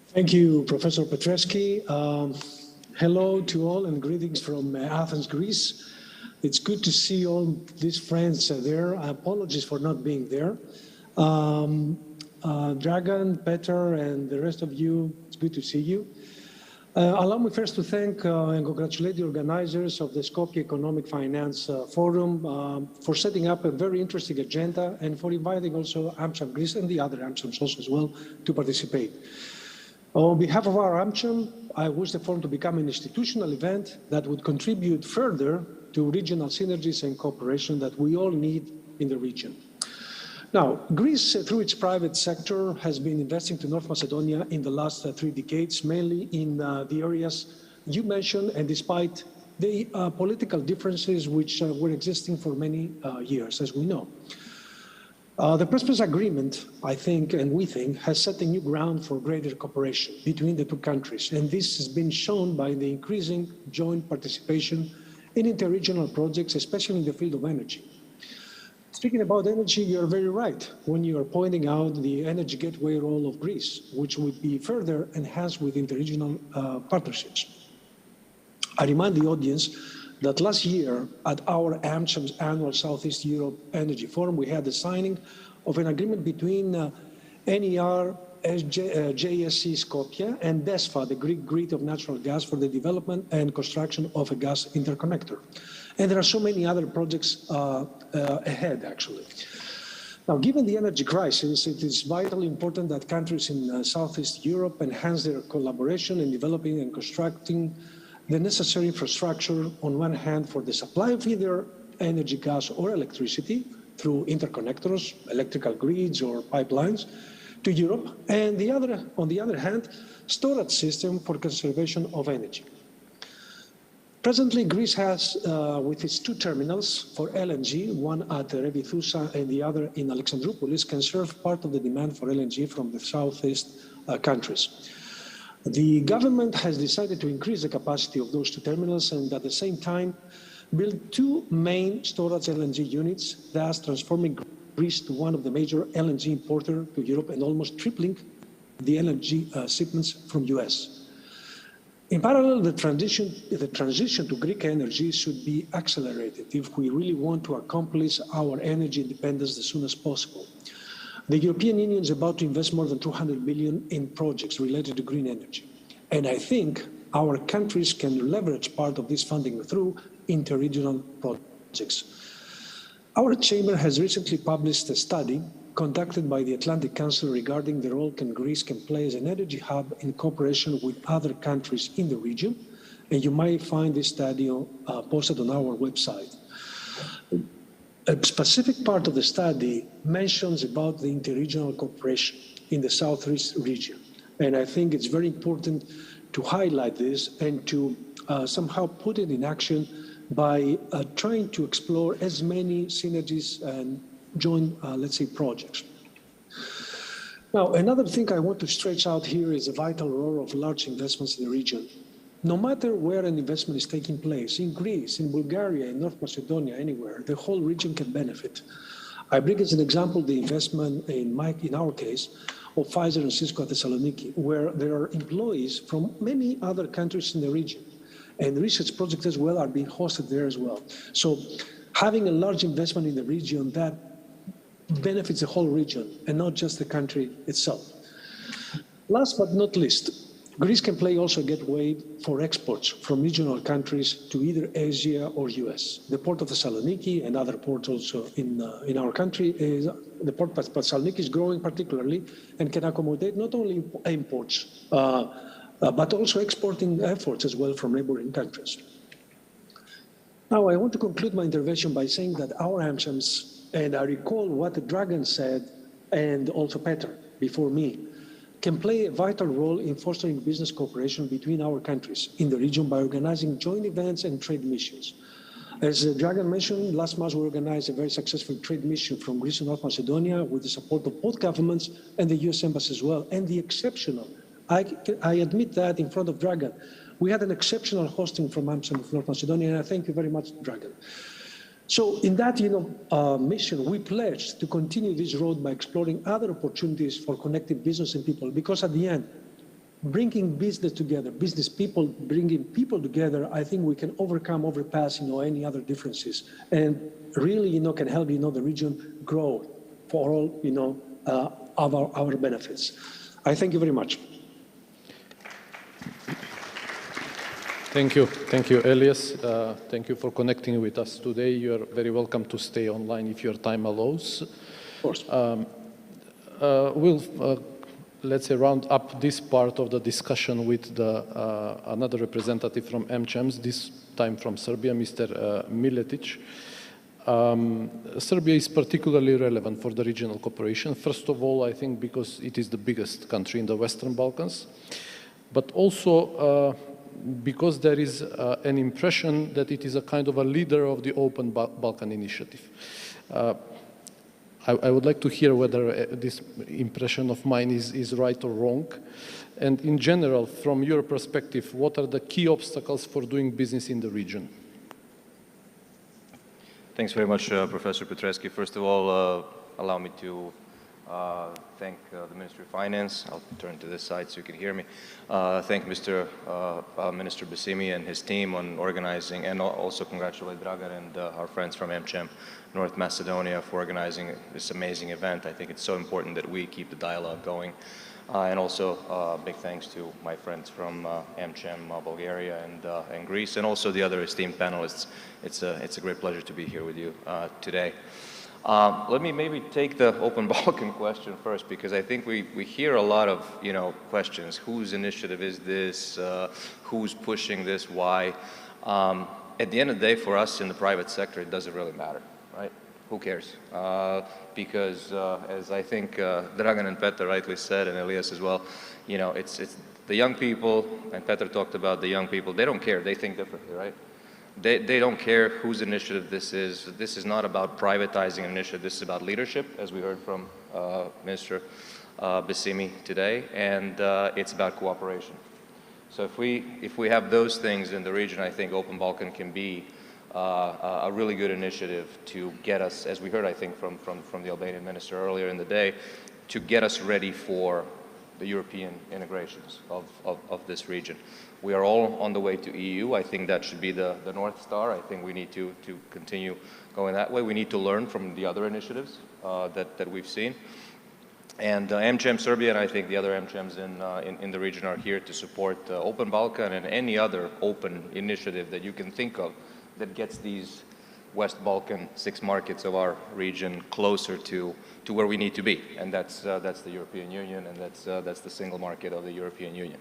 Thank you, Professor Petrescu. Hello to all and greetings from Athens, Greece. It's good to see all these friends there. Apologies for not being there. Dragan, Peter, and the rest of you, it's good to see you. Allow me first to thank and congratulate the organizers of the Skopje Economic Finance Forum for setting up a very interesting agenda and for inviting also AmCham Greece and the other AmChams also as well to participate. On behalf of our AmCham, I wish the forum to become an institutional event that would contribute further to regional synergies and cooperation that we all need in the region. Now, Greece, through its private sector, has been investing to North Macedonia in the last 3 decades, mainly in the areas you mentioned, and despite the political differences which were existing for many years, as we know. The Prespas Agreement, I think, and we think, has set a new ground for greater cooperation between the two countries, and this has been shown by the increasing joint participation in interregional projects, especially in the field of energy. Speaking about energy, you are very right when you are pointing out the energy gateway role of Greece, which would be further enhanced with interregional partnerships. I remind the audience that last year at our AmCham's annual Southeast Europe Energy Forum, we had the signing of an agreement between NER, JSC Skopje and DESFA, the Greek grid of natural gas, for the development and construction of a gas interconnector. And there are so many other projects ahead, actually. Now, given the energy crisis, it is vitally important that countries in Southeast Europe enhance their collaboration in developing and constructing the necessary infrastructure, on one hand, for the supply of either energy, gas, or electricity through interconnectors, electrical grids, or pipelines to Europe, and on the other hand, storage system for conservation of energy. Presently, Greece has, with its 2 terminals for LNG, one at Revithoussa and the other in Alexandroupolis, can serve part of the demand for LNG from the southeast countries. The government has decided to increase the capacity of those 2 terminals and at the same time build 2 main storage LNG units, thus transforming Greece to one of the major LNG importers to Europe and almost tripling the LNG shipments from US. In parallel, the transition to Greek energy should be accelerated if we really want to accomplish our energy independence as soon as possible. The European Union is about to invest more than 200 million in projects related to green energy. And I think our countries can leverage part of this funding through interregional projects. Our chamber has recently published a study conducted by the Atlantic Council regarding the role Greece can play as an energy hub in cooperation with other countries in the region. And you might find this study posted on our website. A specific part of the study mentions about the interregional cooperation in the southeast region. And I think it's very important to highlight this and to somehow put it in action by trying to explore as many synergies and joint, let's say, projects. Now, another thing I want to stretch out here is the vital role of large investments in the region. No matter where an investment is taking place, in Greece, in Bulgaria, in North Macedonia, anywhere, the whole region can benefit. I bring as an example the investment in our case, of Pfizer and Cisco at Thessaloniki, where there are employees from many other countries in the region. And research projects as well are being hosted there as well. So having a large investment in the region that benefits the whole region and not just the country itself. Last but not least, Greece can play also a gateway for exports from regional countries to either Asia or US. The port of Thessaloniki and other ports also in our country, the port of Thessaloniki is growing particularly and can accommodate not only imports, but also exporting efforts as well from neighboring countries. Now, I want to conclude my intervention by saying that our AmChams, and I recall what the Dragan said, and also Peter before me, can play a vital role in fostering business cooperation between our countries in the region by organizing joint events and trade missions. As Dragan mentioned, last month we organized a very successful trade mission from Greece and North Macedonia with the support of both governments and the US Embassy as well, and the exceptional, I admit that in front of Dragan, we had an exceptional hosting from AmCham of North Macedonia, and I thank you very much, Dragan. So in that mission, we pledged to continue this road by exploring other opportunities for connecting business and people, because at the end, bringing business together, business people, bringing people together, I think we can overpass any other differences, and really can help the region grow for all our benefits. I thank you very much. Thank you, Elias. Thank you for connecting with us today. You are very welcome to stay online if your time allows. Of course. We'll, let's say, round up this part of the discussion with another representative from AmChams, this time from Serbia, Mr. Miletic. Serbia is particularly relevant for the regional cooperation. First of all, I think because it is the biggest country in the Western Balkans, but also because there is an impression that it is a kind of a leader of the Open Balkan Initiative. I would like to hear whether this impression of mine is right or wrong. And in general, from your perspective, what are the key obstacles for doing business in the region? Thanks very much, Professor Petrescu. First of all, allow me to thank the Ministry of Finance. I'll turn to this side so you can hear me. Thank Minister Basimi and his team on organizing, and also congratulate Dragan and our friends from AmCham North Macedonia for organizing this amazing event. I think it's so important that we keep the dialogue going. And also big thanks to my friends from AmCham Bulgaria and Greece, and also the other esteemed panelists. It's a great pleasure to be here with you today. Let me maybe take the Open Balkan question first, because I think we hear a lot of questions. Whose initiative is this? Who's pushing this? Why? At the end of the day, for us in the private sector, it doesn't really matter, right? Who cares? Because as I think Dragan and Petar rightly said, and Elias as well, it's the young people, and Petar talked about the young people. They don't care. They think differently, right? They don't care whose initiative this is. This is not about privatizing an initiative. This is about leadership, as we heard from Minister Bassimi today, and it's about cooperation. So if we have those things in the region, I think Open Balkan can be a really good initiative to get us, as we heard, I think, from the Albanian minister earlier in the day, to get us ready for the European integrations of this region. We are all on the way to EU. I think that should be the North Star. I think we need to continue going that way. We need to learn from the other initiatives that we've seen. And AmCham Serbia and I think the other AmChams in the region are here to support Open Balkan and any other open initiative that you can think of that gets these West Balkan 6 markets of our region closer to where we need to be, and that's the European Union, and that's the single market of the European Union.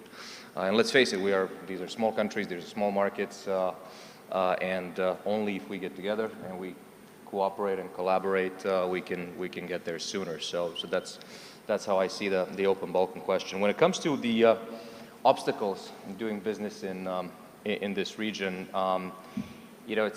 And let's face it, these are small countries, these are small markets, and only if we get together and we cooperate and collaborate, we can get there sooner. So that's how I see the Open Balkan question. When it comes to the obstacles in doing business in this region, you know,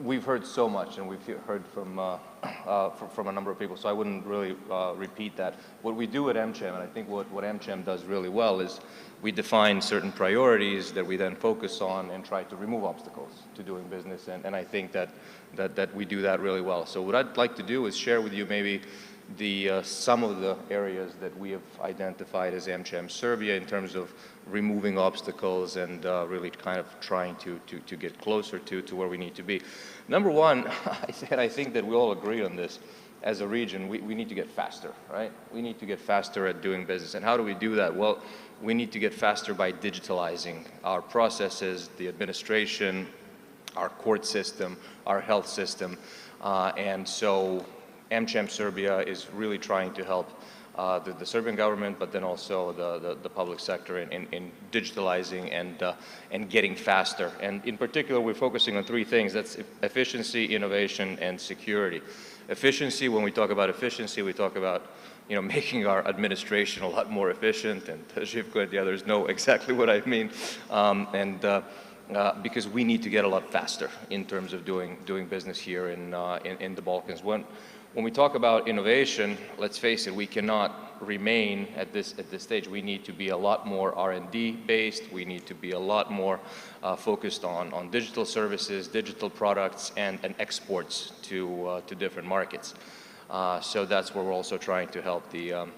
we've heard so much, and we've heard from a number of people, so I wouldn't really repeat that. What we do at AmCham, and I think what AmCham does really well, is we define certain priorities that we then focus on and try to remove obstacles to doing business, and I think that we do that really well. So what I'd like to do is share with you maybe some of the areas that we have identified as AmCham Serbia in terms of removing obstacles and really kind of trying to get closer to where we need to be. Number one, I think that we all agree on this. As a region, we need to get faster, right? We need to get faster at doing business. And how do we do that? Well, we need to get faster by digitalizing our processes, the administration, our court system, our health system. And so AmCham Serbia is really trying to help the Serbian government, but then also the public sector in digitalizing and getting faster. And in particular, we're focusing on 3 things. That's efficiency, innovation, and security. Efficiency, when we talk about efficiency, we talk about, you know, making our administration a lot more efficient, and Živko and the others know exactly what I mean. Because we need to get a lot faster in terms of doing business here in the Balkans. When we talk about innovation, let's face it, we cannot remain at this stage. We need to be a lot more R&D based. We need to be a lot more focused on digital services, digital products, and exports to different markets. So that's where we're also trying to help the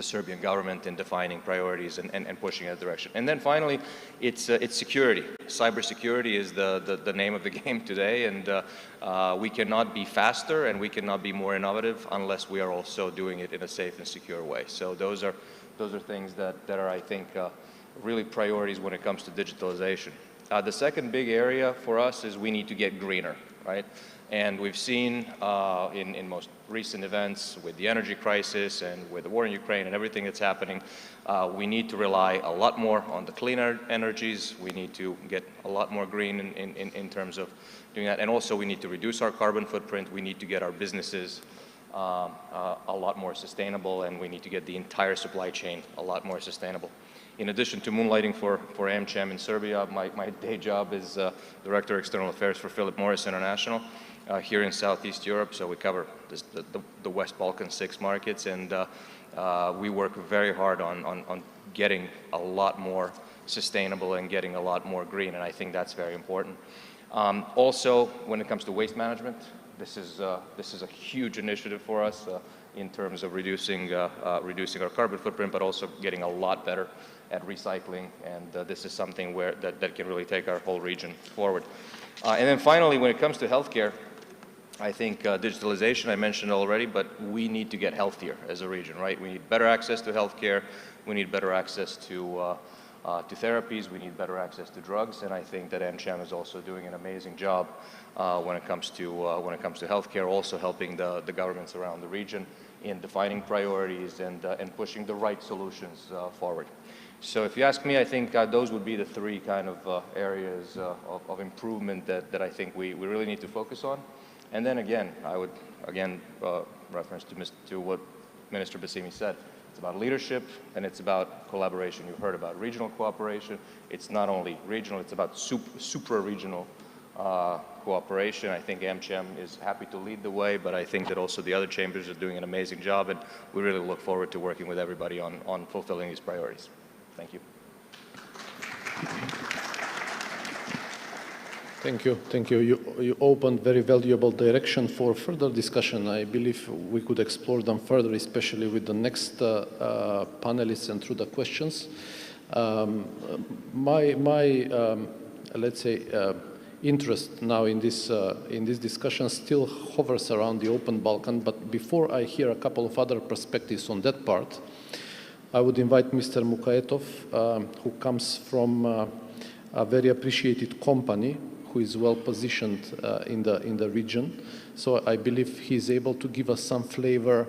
Serbian government in defining priorities and pushing that direction. And then finally, it's security. Cybersecurity is the name of the game today, and we cannot be faster and we cannot be more innovative unless we are also doing it in a safe and secure way. So those are things that are, I think, really priorities when it comes to digitalization. The second big area for us is we need to get greener, right? And we've seen in most recent events with the energy crisis and with the war in Ukraine and everything that's happening, we need to rely a lot more on the cleaner energies. We need to get a lot more green in terms of doing that. And also we need to reduce our carbon footprint. We need to get our businesses a lot more sustainable, and we need to get the entire supply chain a lot more sustainable. In addition to moonlighting for AmCham in Serbia, my day job is Director of External Affairs for Philip Morris International here in Southeast Europe. So we cover the West Balkan 6 markets, and we work very hard on getting a lot more sustainable and getting a lot more green, and I think that's very important. Also, when it comes to waste management, this is a huge initiative for us in terms of reducing our carbon footprint, but also getting a lot better at recycling, and this is something that can really take our whole region forward. And then finally, when it comes to healthcare, I think digitalization I mentioned already, but we need to get healthier as a region, right? We need better access to healthcare, we need better access to therapies, we need better access to drugs, and I think that AmCham is also doing an amazing job when it comes to healthcare, also helping the governments around the region in defining priorities and pushing the right solutions forward. So if you ask me, I think those would be the 3 kind of areas of improvement that I think we really need to focus on. And then again, I would reference to what Minister Bassimi said. It's about leadership, and it's about collaboration. You've heard about regional cooperation. It's not only regional, it's about supra-regional cooperation. I think AmCham is happy to lead the way, but I think that also the other chambers are doing an amazing job, and we really look forward to working with everybody on fulfilling these priorities. Thank you. Thank you. Thank you. You opened very valuable direction for further discussion. I believe we could explore them further, especially with the next panelists and through the questions. Let's say, interest now in this discussion still hovers around the open Balkan, but before I hear a couple of other perspectives on that part, I would invite Mr. Mukaetov, who comes from a very appreciated company, who is well positioned in the region. So I believe he's able to give us some flavor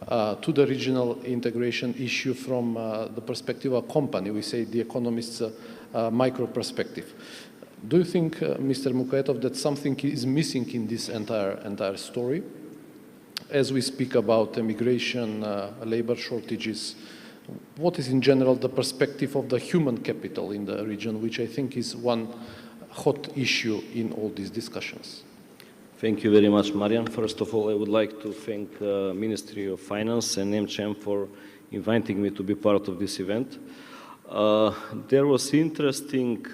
to the regional integration issue from the perspective of a company. We say the economist's micro perspective. Do you think, Mr. Mukaetov, that something is missing in this entire story? As we speak about immigration, labor shortages, what is in general the perspective of the human capital in the region, which I think is one hot issue in all these discussions? Thank you very much, Marian. First of all, I would like to thank Ministry of Finance and AmCham for inviting me to be part of this event. There was interesting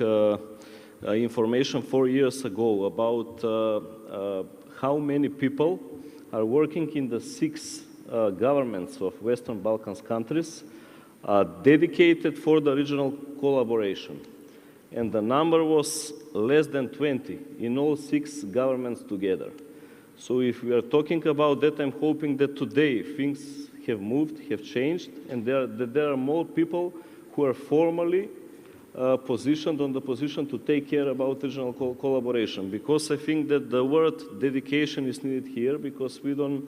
information 4 years ago about how many people are working in the 6 governments of Western Balkans countries dedicated for the regional collaboration. And the number was less than 20 in all 6 governments together. So if we are talking about that, I'm hoping that today things have moved, have changed, and there are more people who are formally positioned on the position to take care about regional collaboration. Because I think that the word dedication is needed here, because we don't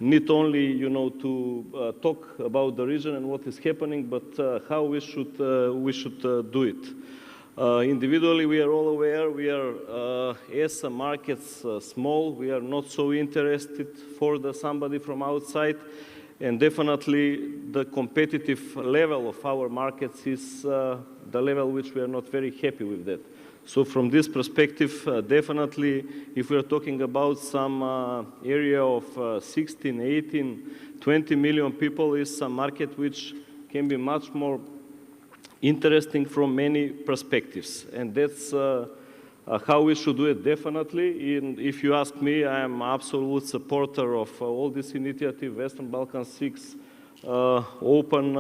need only, you know, to talk about the region and what is happening, but how we should do it. Individually, we are all aware, we are, as markets small, we are not so interested for somebody from outside, and definitely the competitive level of our markets is the level which we are not very happy with that. So from this perspective, definitely, if we are talking about some area of 16, 18, 20 million people, is some market which can be much more interesting from many perspectives. And that's how we should do it, definitely. And if you ask me, I am an absolute supporter of all this initiative, Western Balkan 6, Open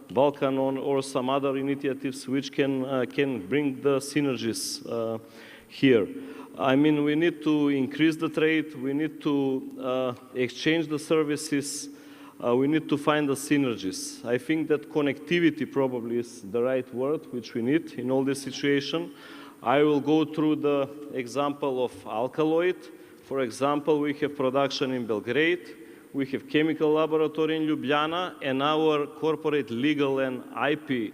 Balkan, or some other initiatives which can bring the synergies here. I mean, we need to increase the trade, we need to exchange the services, we need to find the synergies. I think that connectivity probably is the right word which we need in all this situation. I will go through the example of alkaloid. For example, we have production in Belgrade, we have chemical laboratory in Ljubljana, and our corporate legal and IP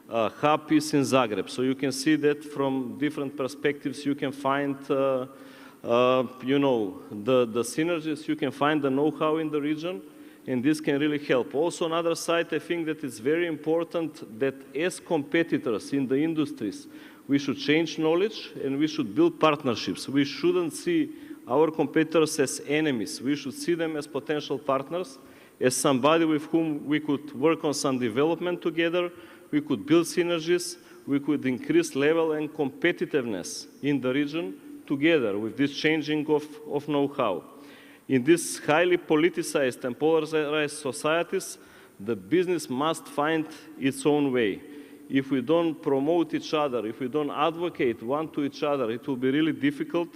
hub is in Zagreb. So you can see that from different perspectives you can find you know, the synergies, you can find the know-how in the region, and this can really help. Also, another side, I think that it's very important that as competitors in the industries, we should change knowledge and we should build partnerships. We shouldn't see our competitors as enemies. We should see them as potential partners, as somebody with whom we could work on some development together, we could build synergies, we could increase level and competitiveness in the region together with this changing of know-how. In these highly politicized and polarized societies, the business must find its own way. If we don't promote each other, if we don't advocate one to each other, it will be really difficult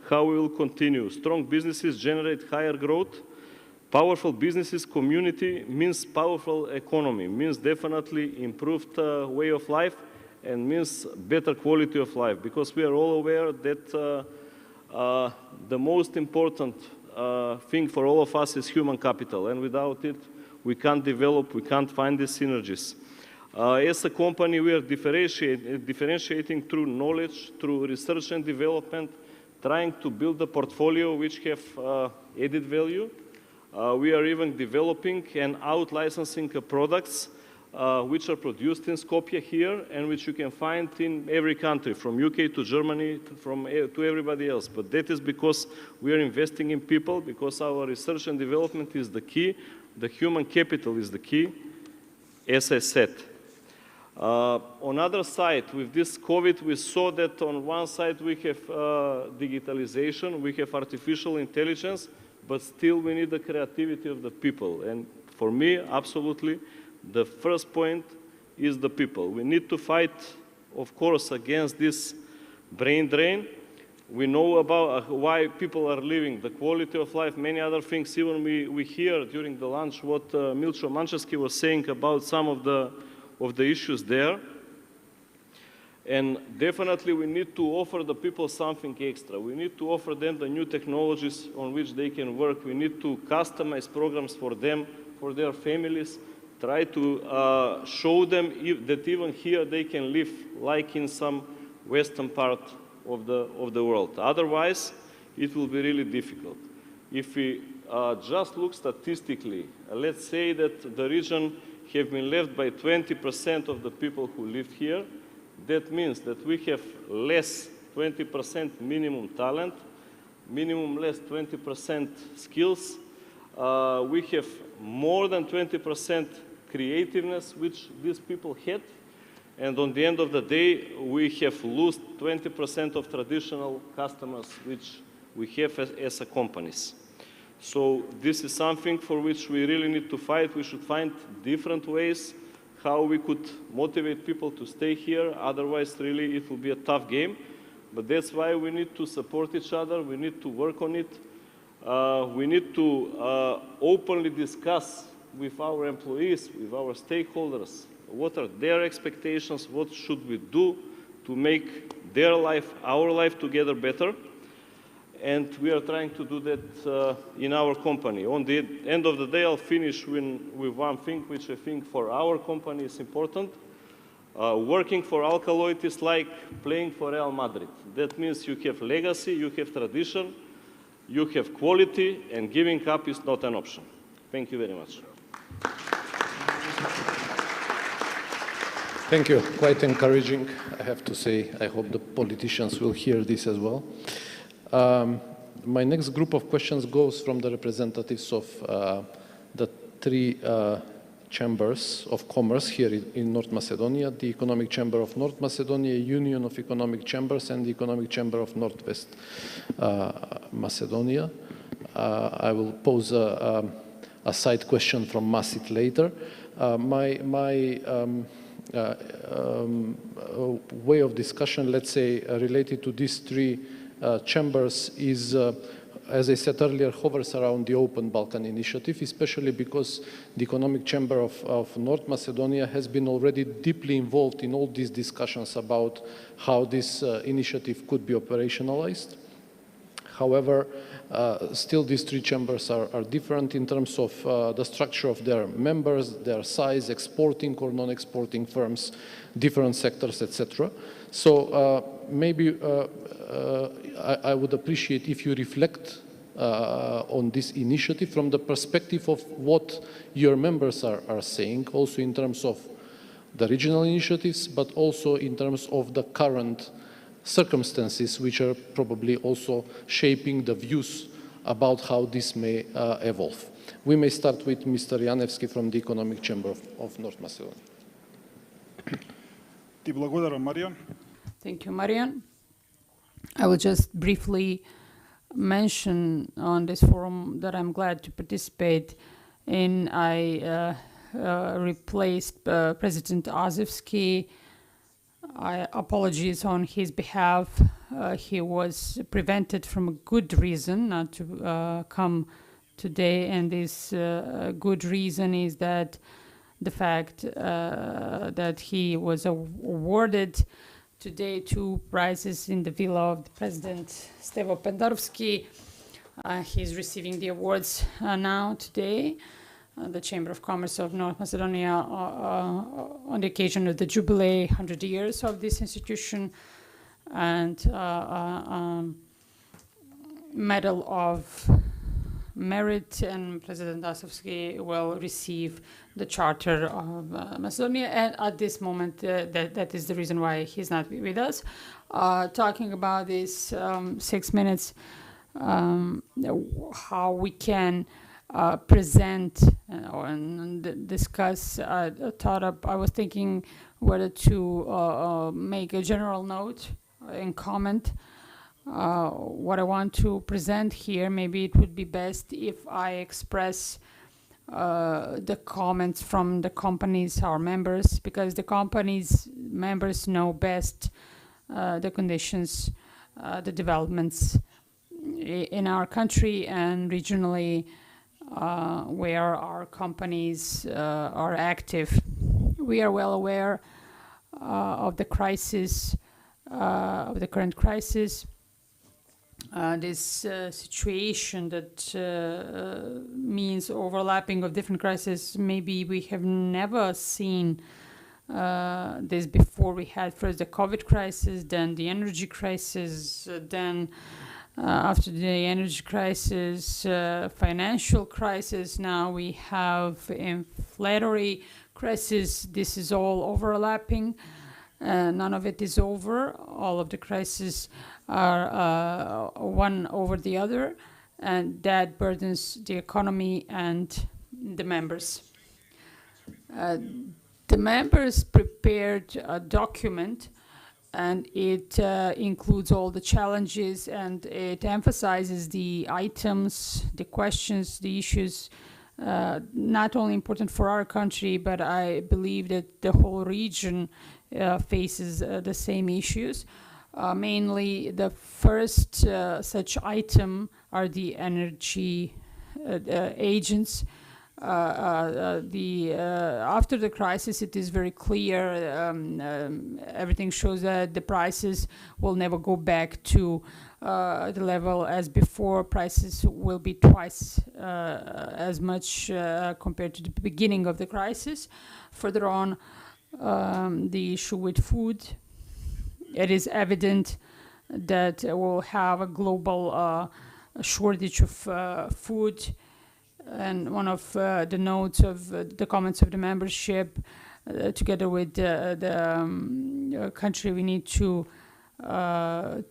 how we will continue. Strong businesses generate higher growth. Powerful businesses community means powerful economy, means definitely improved way of life, and means better quality of life. Because we are all aware that the most important thing for all of us is human capital, and without it, we can't develop, we can't find these synergies. As a company, we are differentiating through knowledge, through research and development, trying to build a portfolio which have added value. We are even developing and out-licensing products which are produced in Skopje here and which you can find in every country, from UK to Germany, to everybody else. But that is because we are investing in people, because our research and development is the key, the human capital is the key, as I said. On other side, with this COVID, we saw that on one side we have digitalization, we have artificial intelligence, but still we need the creativity of the people. And for me, absolutely, the first point is the people. We need to fight, of course, against this brain drain. We know about why people are leaving, the quality of life, many other things. Even we hear during the lunch what Milcho Manchevski was saying about some of the issues there. And definitely we need to offer the people something extra. We need to offer them the new technologies on which they can work. We need to customize programs for them, for their families, try to show them that even here they can live like in some western part of the world. Otherwise, it will be really difficult. If we just look statistically, let's say that the region have been left by 20% of the people who live here. That means that we have less 20% minimum talent, minimum less 20% skills. We have more than 20% creativeness, which these people had. And on the end of the day, we have lost 20% of traditional customers, which we have as a companies. So this is something for which we really need to fight. We should find different ways how we could motivate people to stay here. Otherwise, really, it will be a tough game. But that's why we need to support each other. We need to work on it. We need to openly discuss with our employees, with our stakeholders, what are their expectations, what should we do to make their life, our life together better. And we are trying to do that in our company. On the end of the day, I'll finish with one thing, which I think for our company is important. Working for Alkaloid is like playing for Real Madrid. That means you have legacy, you have tradition, you have quality, and giving up is not an option. Thank you very much. Thank you. Quite encouraging, I have to say. I hope the politicians will hear this as well. My next group of questions goes from the representatives of the three chambers of commerce here in North Macedonia, the Economic Chamber of North Macedonia, Union of Economic Chambers, and the Economic Chamber of Northwest Macedonia. I will pose a side question from Masit later. My way of discussion, let's say, related to these three chambers is, as I said earlier, hovers around the Open Balkan Initiative, especially because the Economic Chamber of North Macedonia has been already deeply involved in all these discussions about how this initiative could be operationalized. However, still these three chambers are different in terms of the structure of their members, their size, exporting or non-exporting firms, different sectors, etc. So maybe I would appreciate if you reflect on this initiative from the perspective of what your members are saying, also in terms of the regional initiatives, but also in terms of the current circumstances, which are probably also shaping the views about how this may evolve. We may start with Mr. Janevski from the Economic Chamber of North Macedonia. Thank you, Marian. I will just briefly mention on this forum that I'm glad to participate in. I replaced President Ozevsky. I apologize on his behalf. He was prevented from a good reason not to come today, and this good reason is that the fact that he was awarded today 2 prizes in the villa of the President Stevo Pendarovski. He's receiving the awards now today. The Chamber of Commerce of North Macedonia on the occasion of the jubilee, 100 years of this institution, and Medal of merit, and President Asovsky will receive the Charter of Macedonia. And at this moment, that is the reason why he's not with us. Talking about this 6 minutes, how we can present and discuss. I was thinking whether to make a general note and comment what I want to present here. Maybe it would be best if I express the comments from the companies, our members, because the companies members know best the conditions, the developments in our country and regionally where our companies are active. We are well aware of the crisis, of the current crisis. This situation that means overlapping of different crises. Maybe we have never seen this before. We had first the COVID crisis, then the energy crisis, then after the energy crisis, financial crisis. Now we have inflationary crisis. This is all overlapping. None of it is over. All of the crises are one over the other, and that burdens the economy and the members. The members prepared a document, and it includes all the challenges, and it emphasizes the items, the questions, the issues, not only important for our country, but I believe that the whole region faces the same issues. Mainly, the first such item are the energy agents. After the crisis, it is very clear. Everything shows that the prices will never go back to the level as before. Prices will be twice as much compared to the beginning of the crisis. Further on, the issue with food. It is evident that we'll have a global shortage of food. And one of the notes of the comments of the membership, together with the country, we need to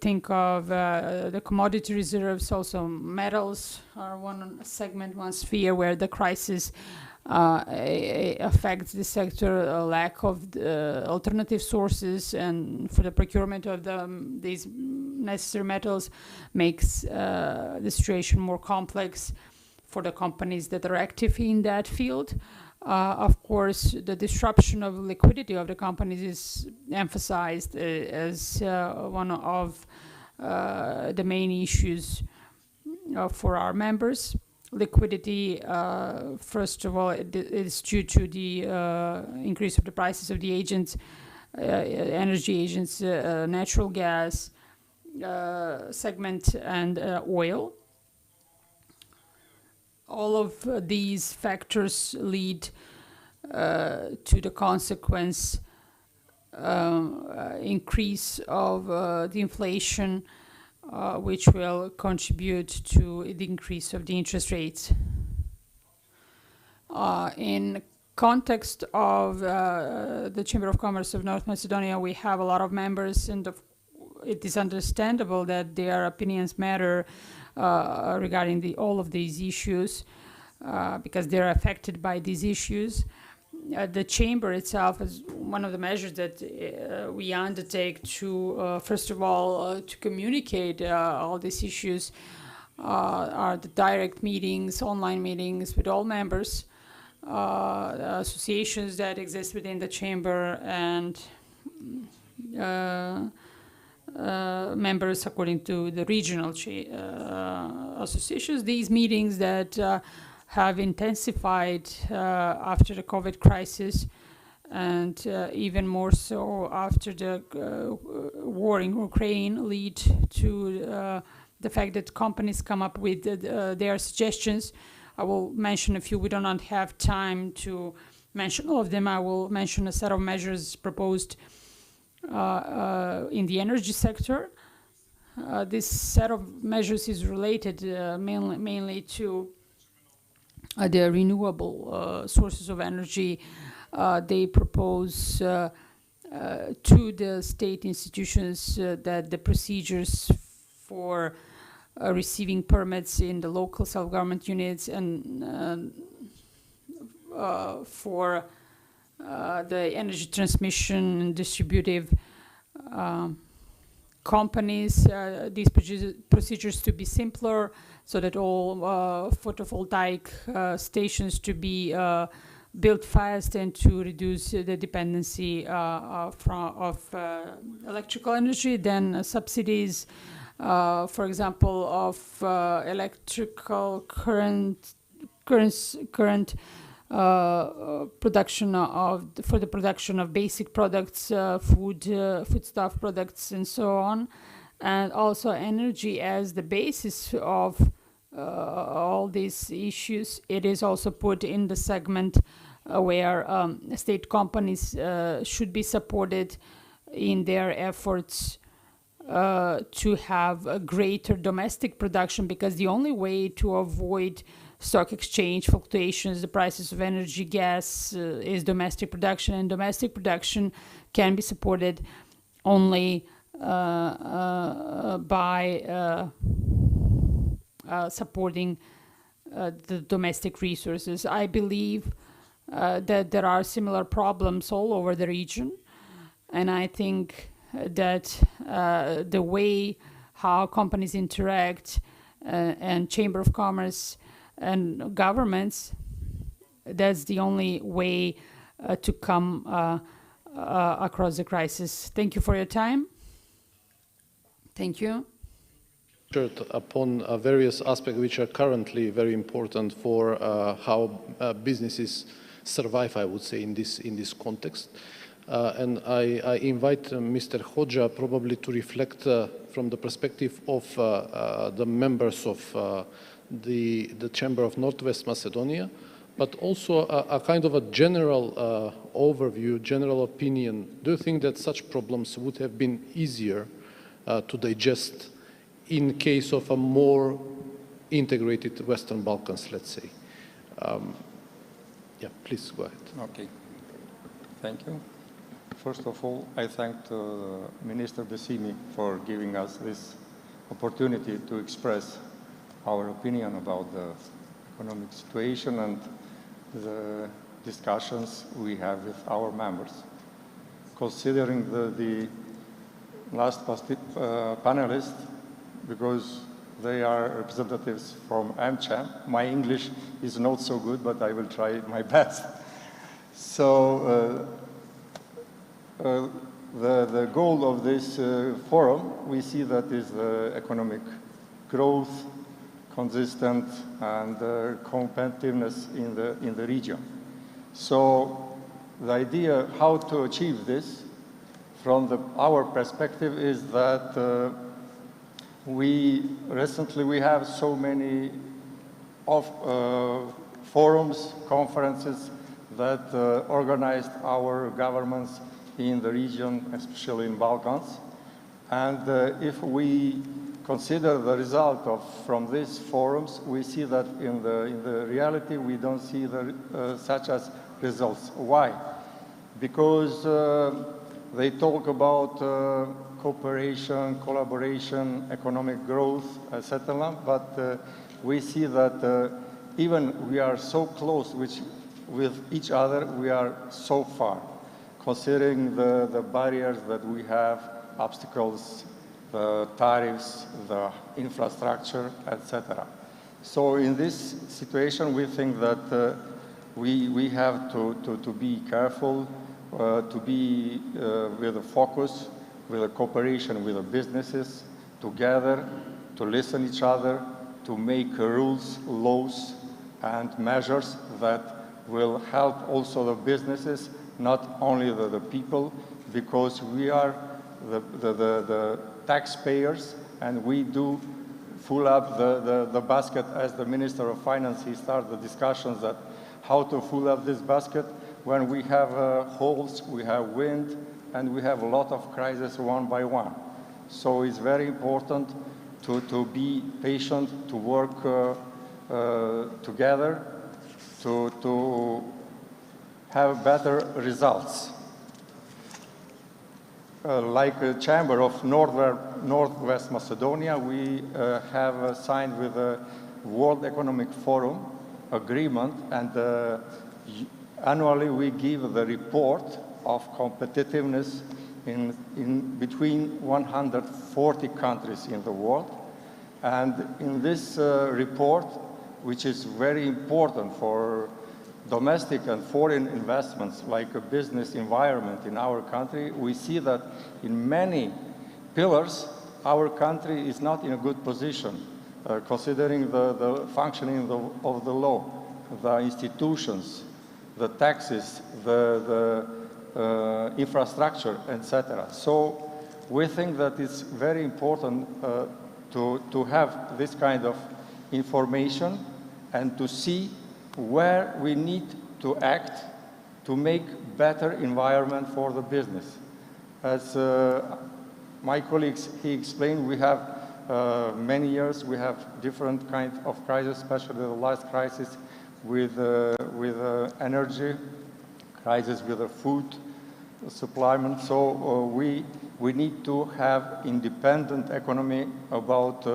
think of the commodity reserves. Also, metals are one segment, one sphere where the crisis affects the sector. A lack of alternative sources and for the procurement of these necessary metals makes the situation more complex for the companies that are active in that field. Of course, the disruption of liquidity of the companies is emphasized as one of the main issues for our members. Liquidity, first of all, it is due to the increase of the prices of the agents, energy agents, natural gas segment, and oil. All of these factors lead to the consequence increase of the inflation, which will contribute to the increase of the interest rates. In context of the Chamber of Commerce of North Macedonia, we have a lot of members, and it is understandable that their opinions matter regarding all of these issues because they're affected by these issues. The chamber itself is one of the measures that we undertake to, first of all, to communicate all these issues are the direct meetings, online meetings with all members, associations that exist within the chamber, and members according to the regional associations. These meetings that have intensified after the COVID crisis, and even more so after the war in Ukraine, lead to the fact that companies come up with their suggestions. I will mention a few. We do not have time to mention all of them. I will mention a set of measures proposed in the energy sector. this set of measures is related mainly to the renewable sources of energy. They propose to the state institutions that the procedures for receiving permits in the local self-government units and for the energy transmission and distributive companies, these procedures to be simpler, so that all photovoltaic stations to be built fast and to reduce the dependency of electrical energy. Then subsidies, for example, of electrical current production for the production of basic products, foodstuff products, and so on, and also energy as the basis of all these issues. It is also put in the segment where state companies should be supported in their efforts to have a greater domestic production, because the only way to avoid stock exchange fluctuations, the prices of energy, gas, is domestic production, and domestic production can be supported only by supporting the domestic resources. I believe that there are similar problems all over the region, and I think that the way how companies interact and Chamber of Commerce and governments, that's the only way to come across the crisis. Thank you for your time. Thank you. Upon various aspects which are currently very important for how businesses survive, I would say, in this context. And I invite Mr. Hoxha probably to reflect from the perspective of the members of the Chamber of Northwest Macedonia, but also a kind of a general overview, general opinion. Do you think that such problems would have been easier to digest in case of a more integrated Western Balkans, let's say? Yeah, please go ahead. Okay, thank you. First of all, I thank Minister Besimi for giving us this opportunity to express our opinion about the economic situation and the discussions we have with our members. Considering the last panelists, because they are representatives from AmCham, my English is not so good, but I will try my best. So the goal of this forum, we see that is economic growth, consistent, and competitiveness in the region. So the idea how to achieve this from our perspective is that we have so many forums, conferences that organized our governments in the region, especially in Balkans. And if we consider the result from these forums, we see that in the reality we don't see such as results. Why? Because they talk about cooperation, collaboration, economic growth, etc. But we see that even we are so close with each other, we are so far, considering the barriers that we have, obstacles, the tariffs, the infrastructure, etc. So in this situation, we think that we have to be careful, to be with a focus, with a cooperation with the businesses, together, to listen each other, to make rules, laws, and measures that will help also the businesses, not only the people, because we are the taxpayers, and we do fill up the basket. As the Minister of Finance, he started the discussions that how to fill up this basket when we have holes, we have wind, and we have a lot of crises one by one. So it's very important to be patient, to work together, to have better results. Like a Chamber of Northwest Macedonia, we have signed with the World Economic Forum agreement, and annually we give the report of competitiveness in between 140 countries in the world. And in this report, which is very important for domestic and foreign investments, like a business environment in our country, we see that in many pillars, our country is not in a good position, considering the functioning of the law, the institutions, the taxes, the infrastructure, etc. So we think that it's very important to have this kind of information and to see where we need to act to make better environment for the business. As my colleagues, he explained, we have many years, we have different kinds of crises, especially the last crisis with energy, crisis with the food supply. So we need to have independent economy about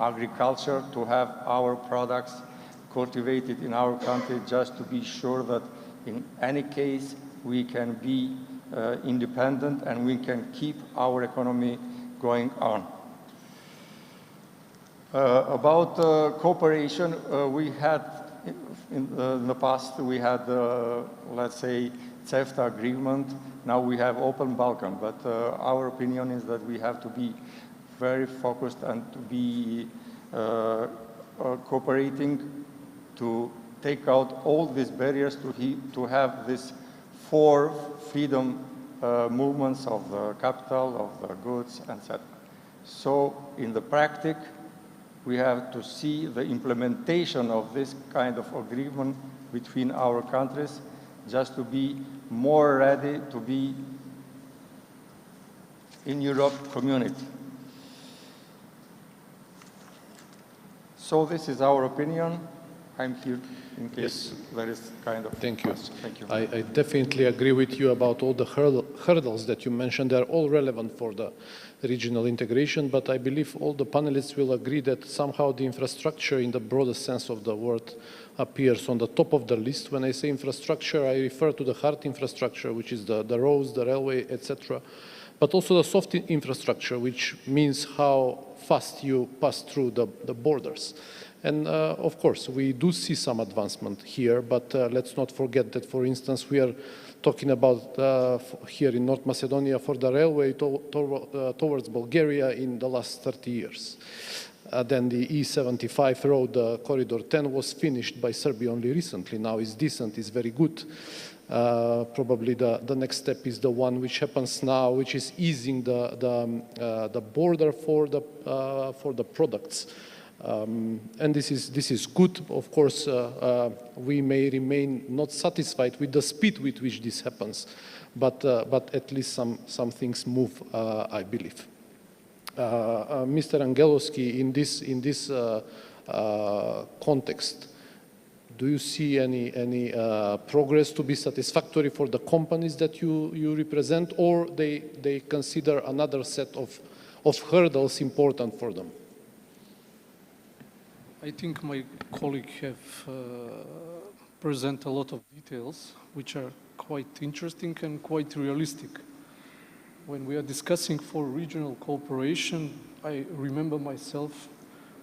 agriculture, to have our products cultivated in our country, just to be sure that in any case we can be independent and we can keep our economy going on. About cooperation, we had in the past we had let's say CEFTA agreement. Now we have open Balkan, but our opinion is that we have to be very focused and to be cooperating to take out all these barriers to have these 4 freedom movements of the capital, of the goods, etc. So in the practice, we have to see the implementation of this kind of agreement between our countries, just to be more ready to be in Europe community. So this is our opinion. I'm here in case there is kind of Thank you. question. Thank you. I definitely agree with you about all the hurdles that you mentioned. They're all relevant for the regional integration, but I believe all the panelists will agree that somehow the infrastructure in the broadest sense of the word appears on the top of the list. When I say infrastructure, I refer to the hard infrastructure, which is the roads, the railway, etc., but also the soft infrastructure, which means how fast you pass through the borders. And of course, we do see some advancement here, but let's not forget that, for instance, we are talking about here in North Macedonia for the railway towards Bulgaria in the last 30 years. Then the E75 road, Corridor 10, was finished by Serbia only recently. Now it's decent, it's very good. Probably the next step is the one which happens now, which is easing the border for the products. And this is good. Of course, we may remain not satisfied with the speed with which this happens, but at least some things move, I believe. Mr. Angelovski, in this context, do you see any progress to be satisfactory for the companies that you represent, or they consider another set of hurdles important for them? I think my colleague have present a lot of details which are quite interesting and quite realistic. When we are discussing for regional cooperation, I remember myself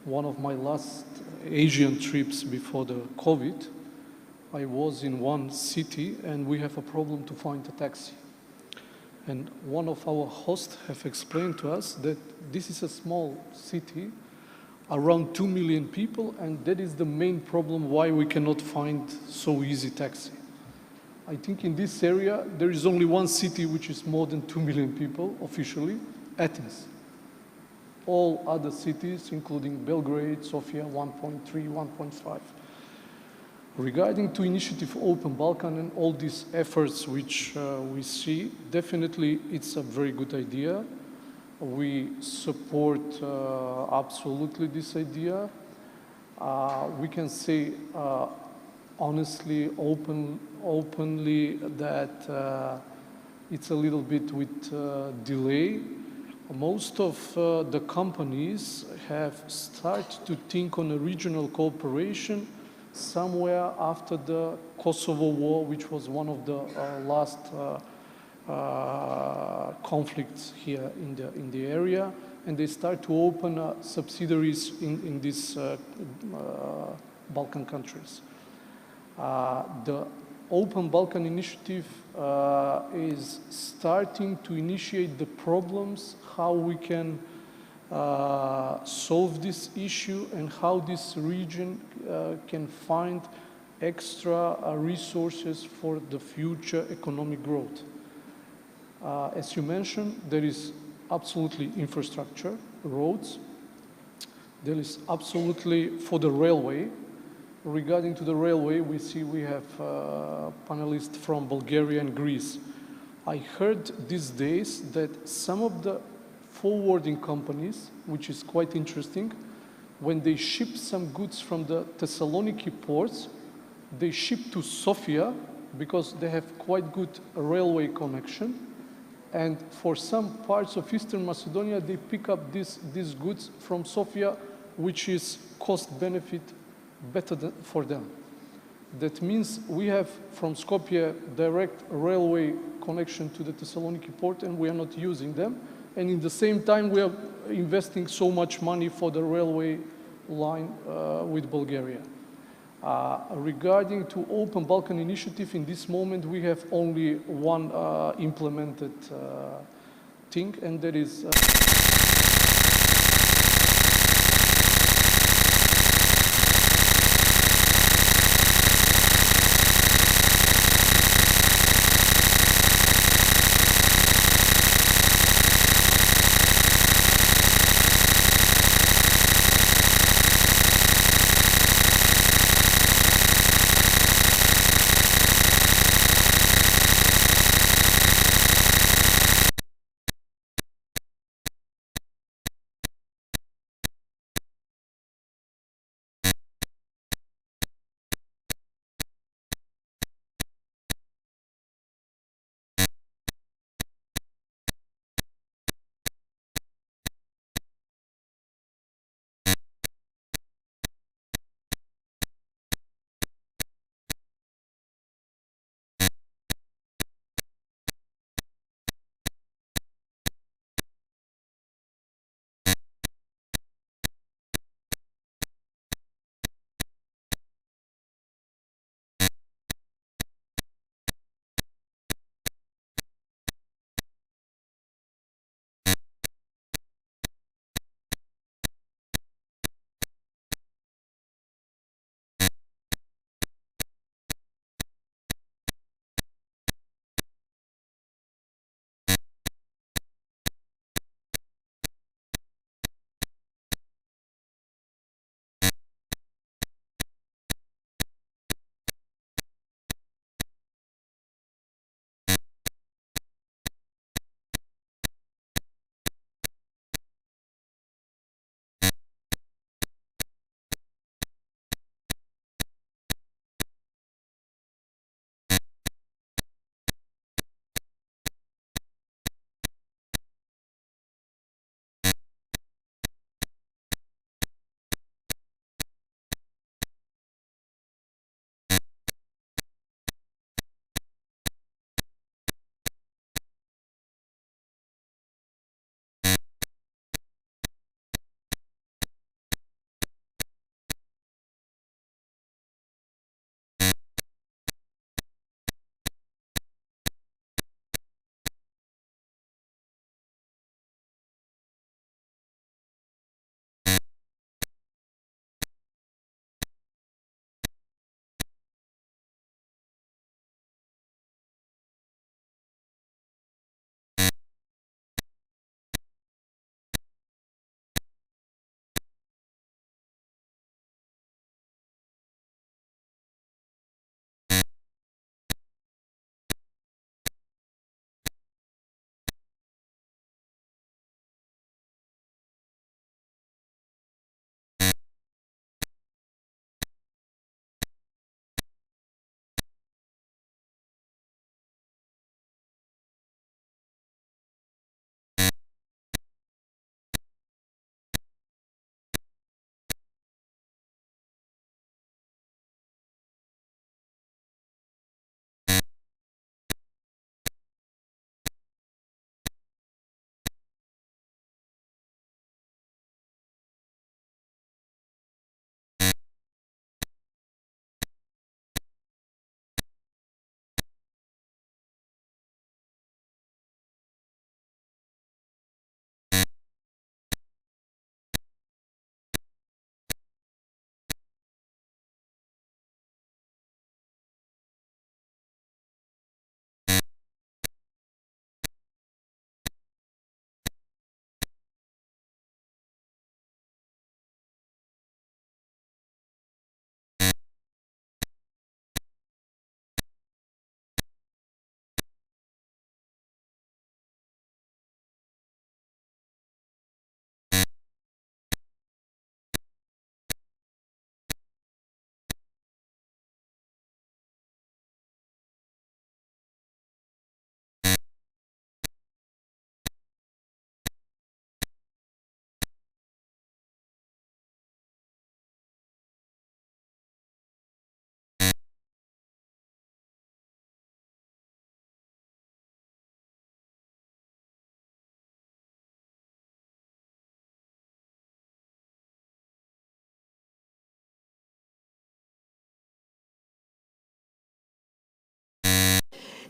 one of my last Asian trips before the COVID. I was in one city and we have a problem to find a taxi. And one of our hosts have explained to us that this is a small city, around 2 million people, and that is the main problem why we cannot find so easy taxi. I think in this area, there is only one city which is more than 2 million people officially, Athens. All other cities, including Belgrade, Sofia, 1.3, 1.5. Regarding to Initiative Open Balkan and all these efforts which we see, definitely it's a very good idea. We support absolutely this idea. We can say honestly, openly that it's a little bit with delay. Most of the companies have started to think on a regional cooperation somewhere after the Kosovo War, which was one of the last conflicts here in the area, and they start to open subsidiaries in these Balkan countries. The Open Balkan Initiative is starting to initiate the problems, how we can solve this issue and how this region can find extra resources for the future economic growth. As you mentioned, there is absolutely infrastructure, roads. There is absolutely for the railway. Regarding to the railway, we have panelists from Bulgaria and Greece. I heard these days that some of the forwarding companies, which is quite interesting, when they ship some goods from the Thessaloniki ports, they ship to Sofia because they have quite good railway connection. And for some parts of Eastern Macedonia, they pick up these goods from Sofia, which is cost-benefit better for them. That means we have from Skopje direct railway connection to the Thessaloniki port, and we are not using them. And in the same time, we are investing so much money for the railway line with Bulgaria. Regarding to Open Balkan Initiative, in this moment, we have only one implemented thing, and that is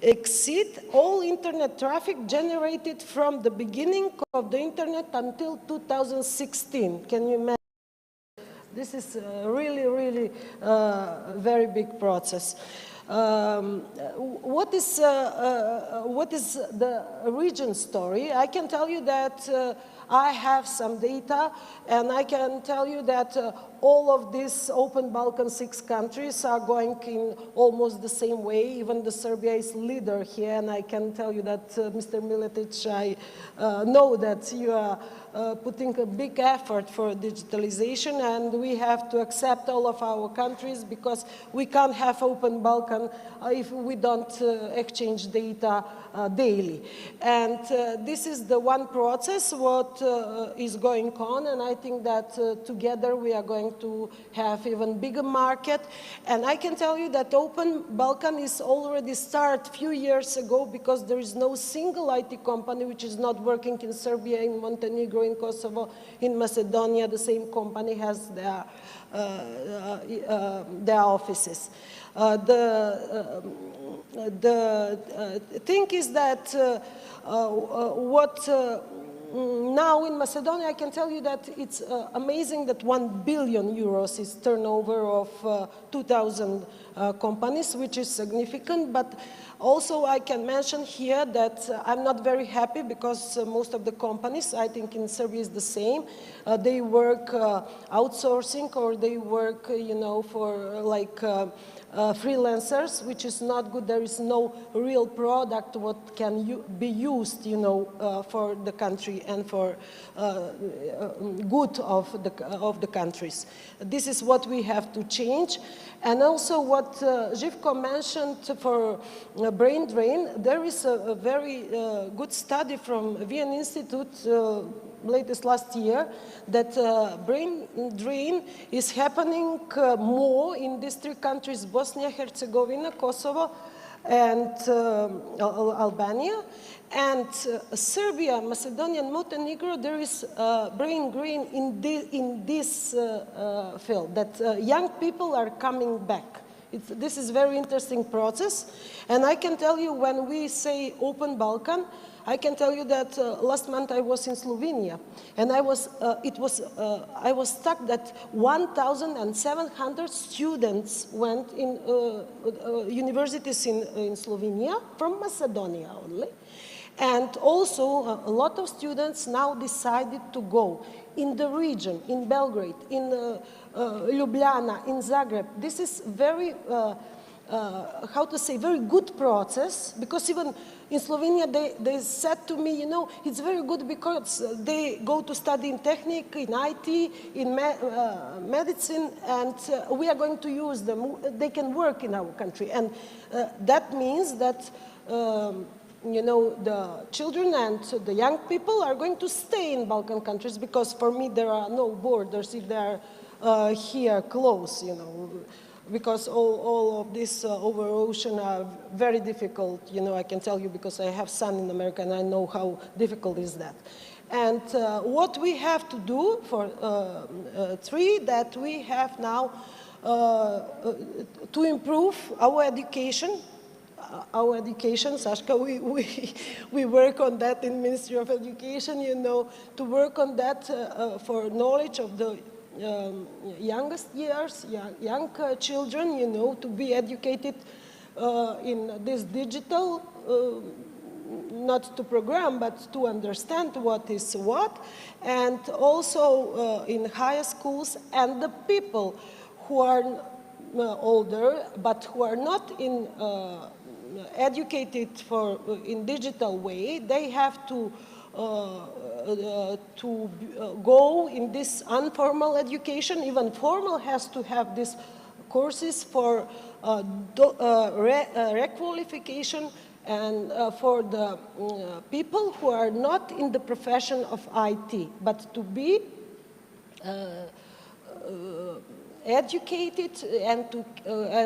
exceed all internet traffic generated from the beginning of the internet until 2016. Can you imagine? This is really, really very big process. What is the region story? I can tell you that I have some data, and I can tell you that all of these open Balkan 6 countries are going in almost the same way. Even the Serbia is leader here, and I can tell you that, Mr. Miletić, I know that you are putting a big effort for digitalization, and we have to accept all of our countries, because we can't have open Balkan if we don't exchange data daily. And this is the one process what is going on, and I think that together we are going to have even bigger market. And I can tell you that open Balkan is already started a few years ago, because there is no single IT company which is not working in Serbia, in Montenegro, in Kosovo, in Macedonia. The same company has their offices. The thing is that now in Macedonia, I can tell you that it's amazing that 1 billion euros is turnover of 2,000 companies, which is significant. But also I can mention here that I'm not very happy, because most of the companies, I think in Serbia is the same, they work outsourcing, or they work, you know, for like freelancers, which is not good. There is no real product what can be used, you know, for the country and for good of the countries. This is what we have to change. And also what Živko mentioned for brain drain, there is a very good study from Vienna Institute latest last year, that brain drain is happening more in these 3 countries, Bosnia, Herzegovina, Kosovo, and Albania. And Serbia, Macedonia, and Montenegro, there is brain drain in this field, that young people are coming back. This is a very interesting process. And I can tell you, when we say open Balkan, I can tell you that last month I was in Slovenia, and I was stuck that 1,700 students went in universities in Slovenia from Macedonia only. And also a lot of students now decided to go in the region, in Belgrade, in Ljubljana, in Zagreb. This is very, how to say, very good process, because even in Slovenia, they said to me, you know, it's very good because they go to study in technique, in IT, in medicine, and we are going to use them. They can work in our country. And that means that, you know, the children and the young people are going to stay in Balkan countries, because for me, there are no borders if they are here close, you know. Because all of this over ocean are very difficult, you know, I can tell you, because I have son in America and I know how difficult is that. And what we have to do for 3, that we have now to improve our education. Sashka, we work on that in Ministry of Education, you know, to work on that for knowledge of the youngest years, young children, you know, to be educated in this digital, not to program, but to understand what is what, and also in higher schools, and the people who are older, but who are not in educated in digital way, they have to go in this informal education. Even formal has to have these courses for requalification, and for the people who are not in the profession of IT, but to be educated and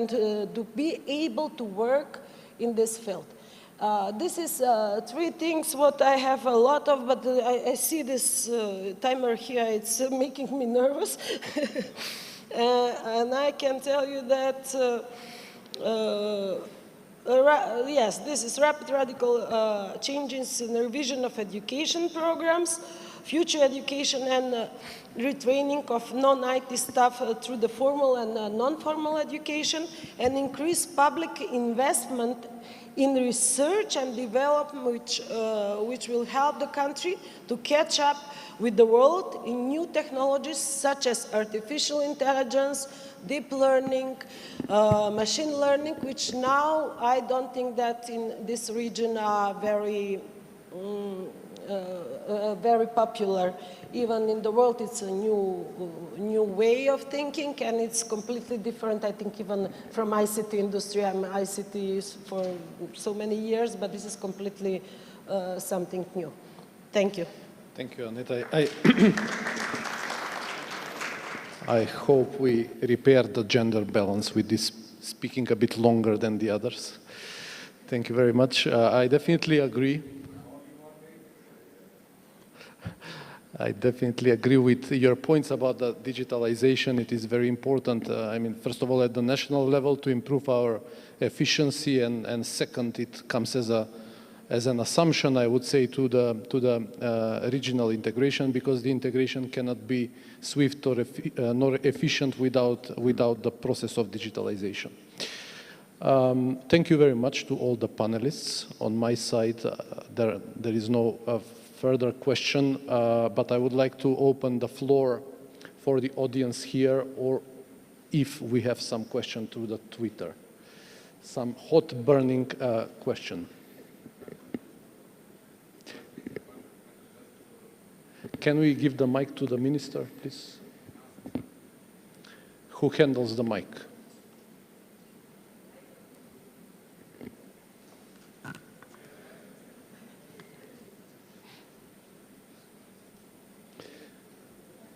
to be able to work in this field. This is 3 things what I have a lot of, but I see this timer here, it's making me nervous. And I can tell you that Yes, this is rapid radical changes in the revision of education programs, future education and retraining of non-IT staff through the formal and non-formal education, and increase public investment in research and development, which will help the country to catch up with the world in new technologies such as artificial intelligence, deep learning, machine learning, which now I don't think that in this region are very, very popular. Even in the world, it's a new way of thinking, and it's completely different, I think, even from ICT industry. I'm ICT for so many years, but this is completely something new. Thank you. Thank you, Aneta. I hope we repair the gender balance with this speaking a bit longer than the others. Thank you very much. I definitely agree. I definitely agree with your points about the digitalization. It is very important. I mean, first of all, at the national level to improve our efficiency, and second, it comes as an assumption, I would say, to the regional integration, because the integration cannot be swift or nor efficient without the process of digitalization. Thank you very much to all the panelists. On my side, there is no further question, but I would like to open the floor for the audience here, or if we have some question through the Twitter, some hot burning question. Can we give the mic to the minister, please? Who handles the mic?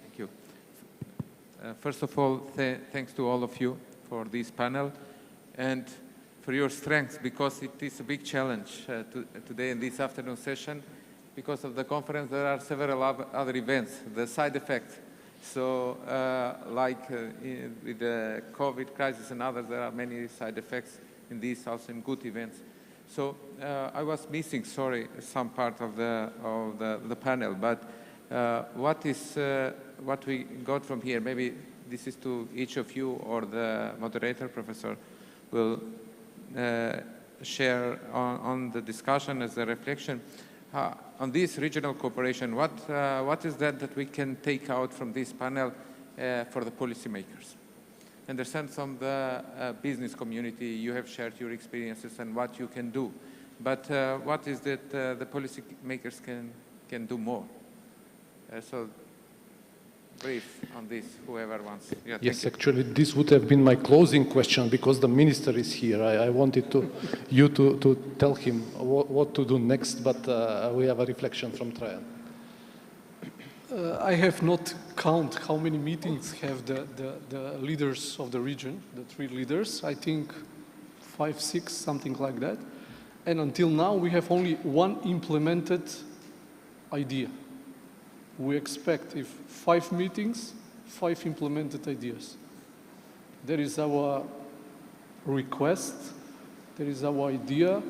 Thank you. First of all, thanks to all of you for this panel and for your strength, because it is a big challenge today in this afternoon session. Because of the conference, there are several other events, the side effects. So with the COVID crisis and others, there are many side effects in these, also in good events. So I was missing, sorry, some part of the panel, but what we got from here, maybe this is to each of you, or the moderator, Professor, will share on the discussion as a reflection. On this regional cooperation, what is that we can take out from this panel for the policymakers? I understand from the business community, you have shared your experiences and what you can do, but what is that the policymakers can do more? So brief on this, whoever wants. Yeah, yes, actually, this would have been my closing question, because the minister is here. I wanted you to tell him what to do next, but we have a reflection from Trajan. I have not counted how many meetings have the leaders of the region, the 3 leaders. I think 5, 6, something like that. And until now, we have only one implemented idea. We expect, if 5 meetings, 5 implemented ideas. There is our request, there is our idea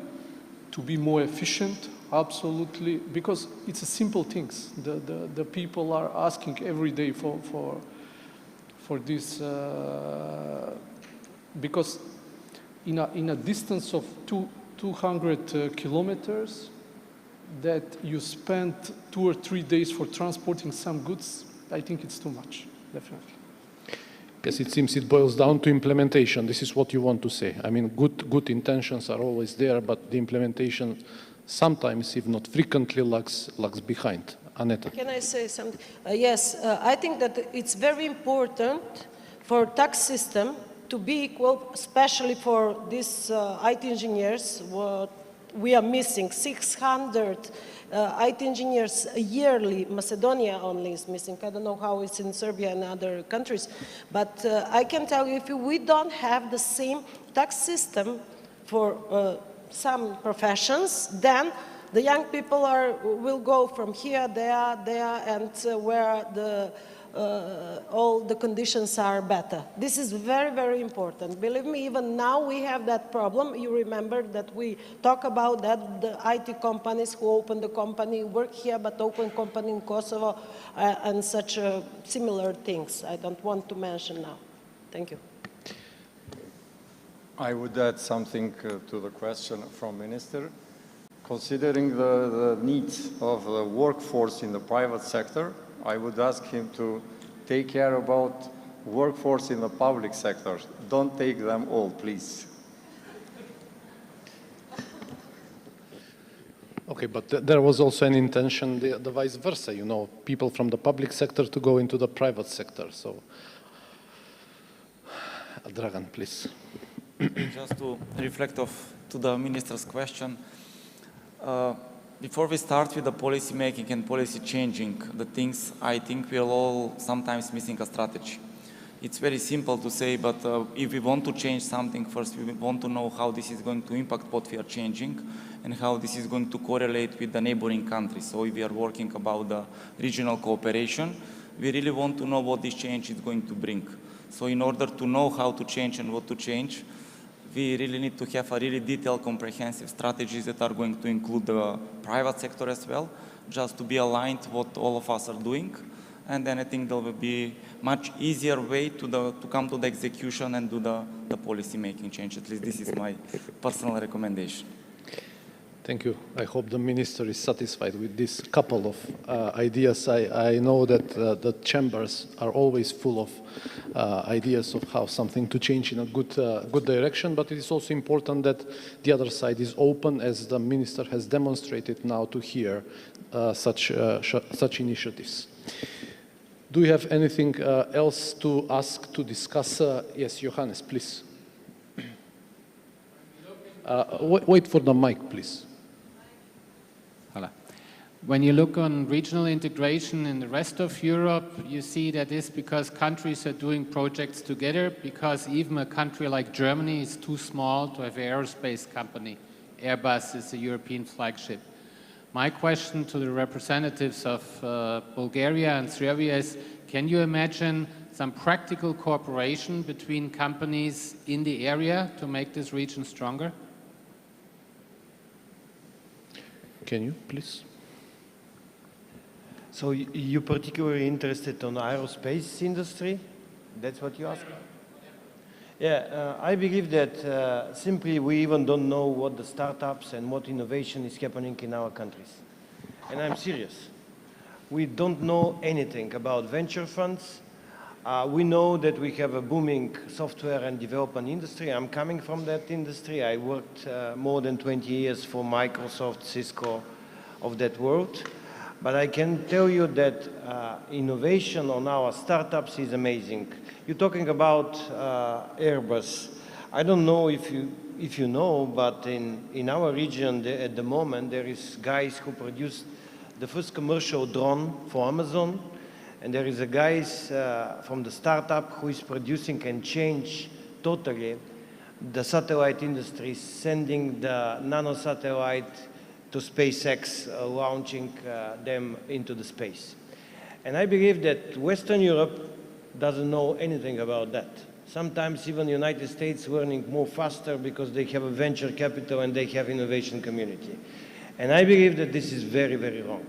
to be more efficient, absolutely, because it's a simple things. The people are asking every day for this, because in a distance of 200 kilometers, that you spend 2 or 3 days for transporting some goods, I think it's too much, definitely. Yes, it seems it boils down to implementation. This is what you want to say. I mean, good intentions are always there, but the implementation sometimes, if not frequently, lags behind. Aneta. Can I say something? Yes, I think that it's very important for tax system to be equal, especially for these IT engineers. We are missing 600 IT engineers yearly. Macedonia only is missing. I don't know how it's in Serbia and other countries. But I can tell you, if we don't have the same tax system for some professions, then the young people will go from here, there, and where the all the conditions are better. This is very, very important. Believe me, even now we have that problem. You remember that we talk about that, the IT companies who open the company, work here, but open company in Kosovo, and such similar things. I don't want to mention now. Thank you. I would add something to the question from Minister. Considering the needs of the workforce in the private sector, I would ask him to take care about workforce in the public sector. Don't take them all, please. Okay, but there was also an intention, the vice versa, you know, people from the public sector to go into the private sector. So, Dragan, please. Just to reflect to the minister's question, before we start with the policy making and policy changing, the things I think we're all sometimes missing a strategy. It's very simple to say, but if we want to change something, first we want to know how this is going to impact what we are changing and how this is going to correlate with the neighboring countries. So if we are working about the regional cooperation, we really want to know what this change is going to bring. So in order to know how to change and what to change, we really need to have a really detailed, comprehensive strategies that are going to include the private sector as well, just to be aligned what all of us are doing. And then I think there will be much easier way to come to the execution and do the policy making change. At least this is my personal recommendation. Thank you. I hope the minister is satisfied with this couple of ideas. I know that the chambers are always full of ideas of how something to change in a good direction, but it is also important that the other side is open, as the minister has demonstrated now, to hear such initiatives. Do you have anything else to ask, to discuss? Yes, Johannes, please. Wait for the mic, please. Hello. When you look on regional integration in the rest of Europe, you see that is because countries are doing projects together, because even a country like Germany is too small to have an aerospace company. Airbus is a European flagship. My question to the representatives of Bulgaria and Serbia is, can you imagine some practical cooperation between companies in the area to make this region stronger? Can you, please? So you're particularly interested on the aerospace industry? That's what you ask? Yeah, I believe that simply we even don't know what the startups and what innovation is happening in our countries. And I'm serious. We don't know anything about venture funds. We know that we have a booming software and development industry. I'm coming from that industry. I worked more than 20 years for Microsoft, Cisco, of that world. But I can tell you that innovation on our startups is amazing. You're talking about Airbus. I don't know if you know, but in our region at the moment, there is guys who produced the first commercial drone for Amazon. And there is a guys from the startup who is producing and change totally the satellite industry, sending the nano-satellite to SpaceX, launching them into the space. And I believe that Western Europe doesn't know anything about that. Sometimes even the United States learning more faster because they have a venture capital and they have innovation community. And I believe that this is very, very wrong.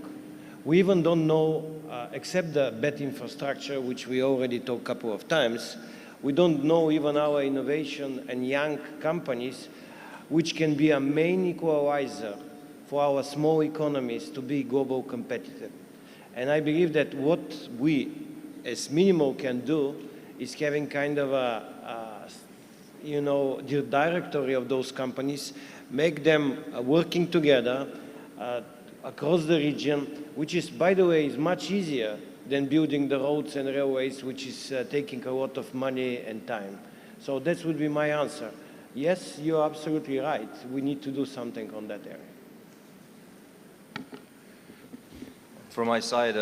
We even don't know, except the bad infrastructure, which we already talked a couple of times, we don't know even our innovation and young companies, which can be a main equalizer for our small economies to be global competitive. And I believe that what we, as minimal, can do is having kind of the directory of those companies, make them working together across the region, which is, by the way, is much easier than building the roads and railways, which is taking a lot of money and time. So that would be my answer. Yes, you're absolutely right. We need to do something on that area. From my side,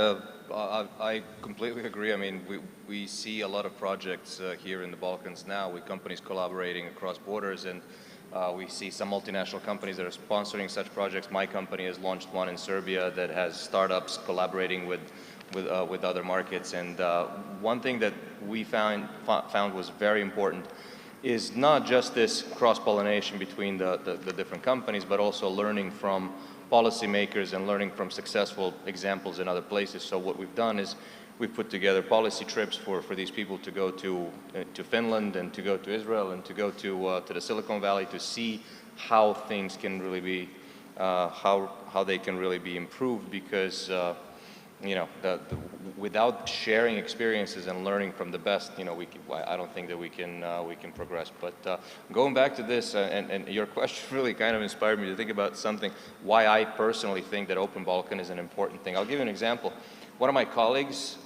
I completely agree. I mean, we see a lot of projects here in the Balkans now with companies collaborating across borders, and we see some multinational companies that are sponsoring such projects. My company has launched one in Serbia that has startups collaborating with with other markets. And one thing that we found was very important is not just this cross-pollination between the different companies, but also learning from policymakers and learning from successful examples in other places. So what we've done is we've put together policy trips for these people to go to Finland and to go to Israel and to go to the Silicon Valley to see how things can really be, how they can really be improved, because you know, without sharing experiences and learning from the best, you know, I don't think that we can progress. But going back to this, and your question really kind of inspired me to think about something, why I personally think that Open Balkan is an important thing. I'll give you an example. One of my colleagues,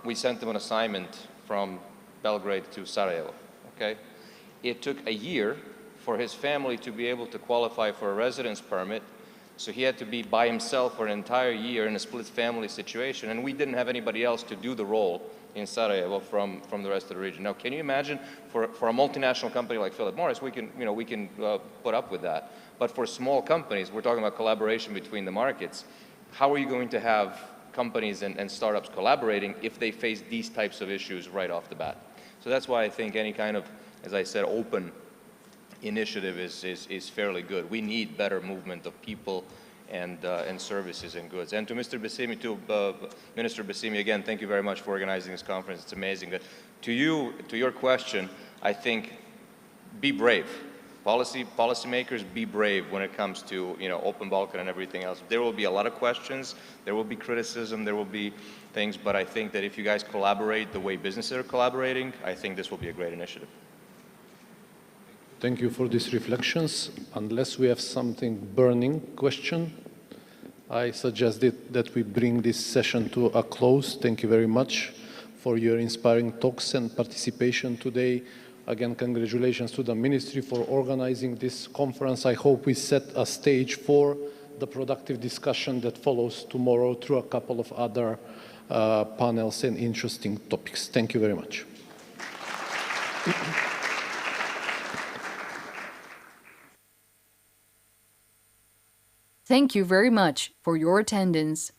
we sent him an assignment from Belgrade to Sarajevo, okay? It took a year for his family to be able to qualify for a residence permit. So he had to be by himself for an entire year in a split family situation, and we didn't have anybody else to do the role in Sarajevo from the rest of the region. Now, can you imagine for a multinational company like Philip Morris, we can put up with that. But for small companies, we're talking about collaboration between the markets. How are you going to have companies and startups collaborating if they face these types of issues right off the bat? So that's why I think any kind of, as I said, open initiative is fairly good. We need better movement of people and services and goods. And to Mr. Bassimi, Minister Bassimi, again, thank you very much for organizing this conference. It's amazing. But to your question, I think be brave. Policymakers, be brave when it comes to, you know, Open Balkan and everything else. There will be a lot of questions, there will be criticism, there will be things, but I think that if you guys collaborate the way businesses are collaborating, I think this will be a great initiative. Thank you for these reflections. Unless we have something burning question, I suggested that we bring this session to a close. Thank you very much for your inspiring talks and participation today. Again, congratulations to the Ministry for organizing this conference. I hope we set a stage for the productive discussion that follows tomorrow through a couple of other panels and interesting topics. Thank you very much. Thank you very much for your attendance.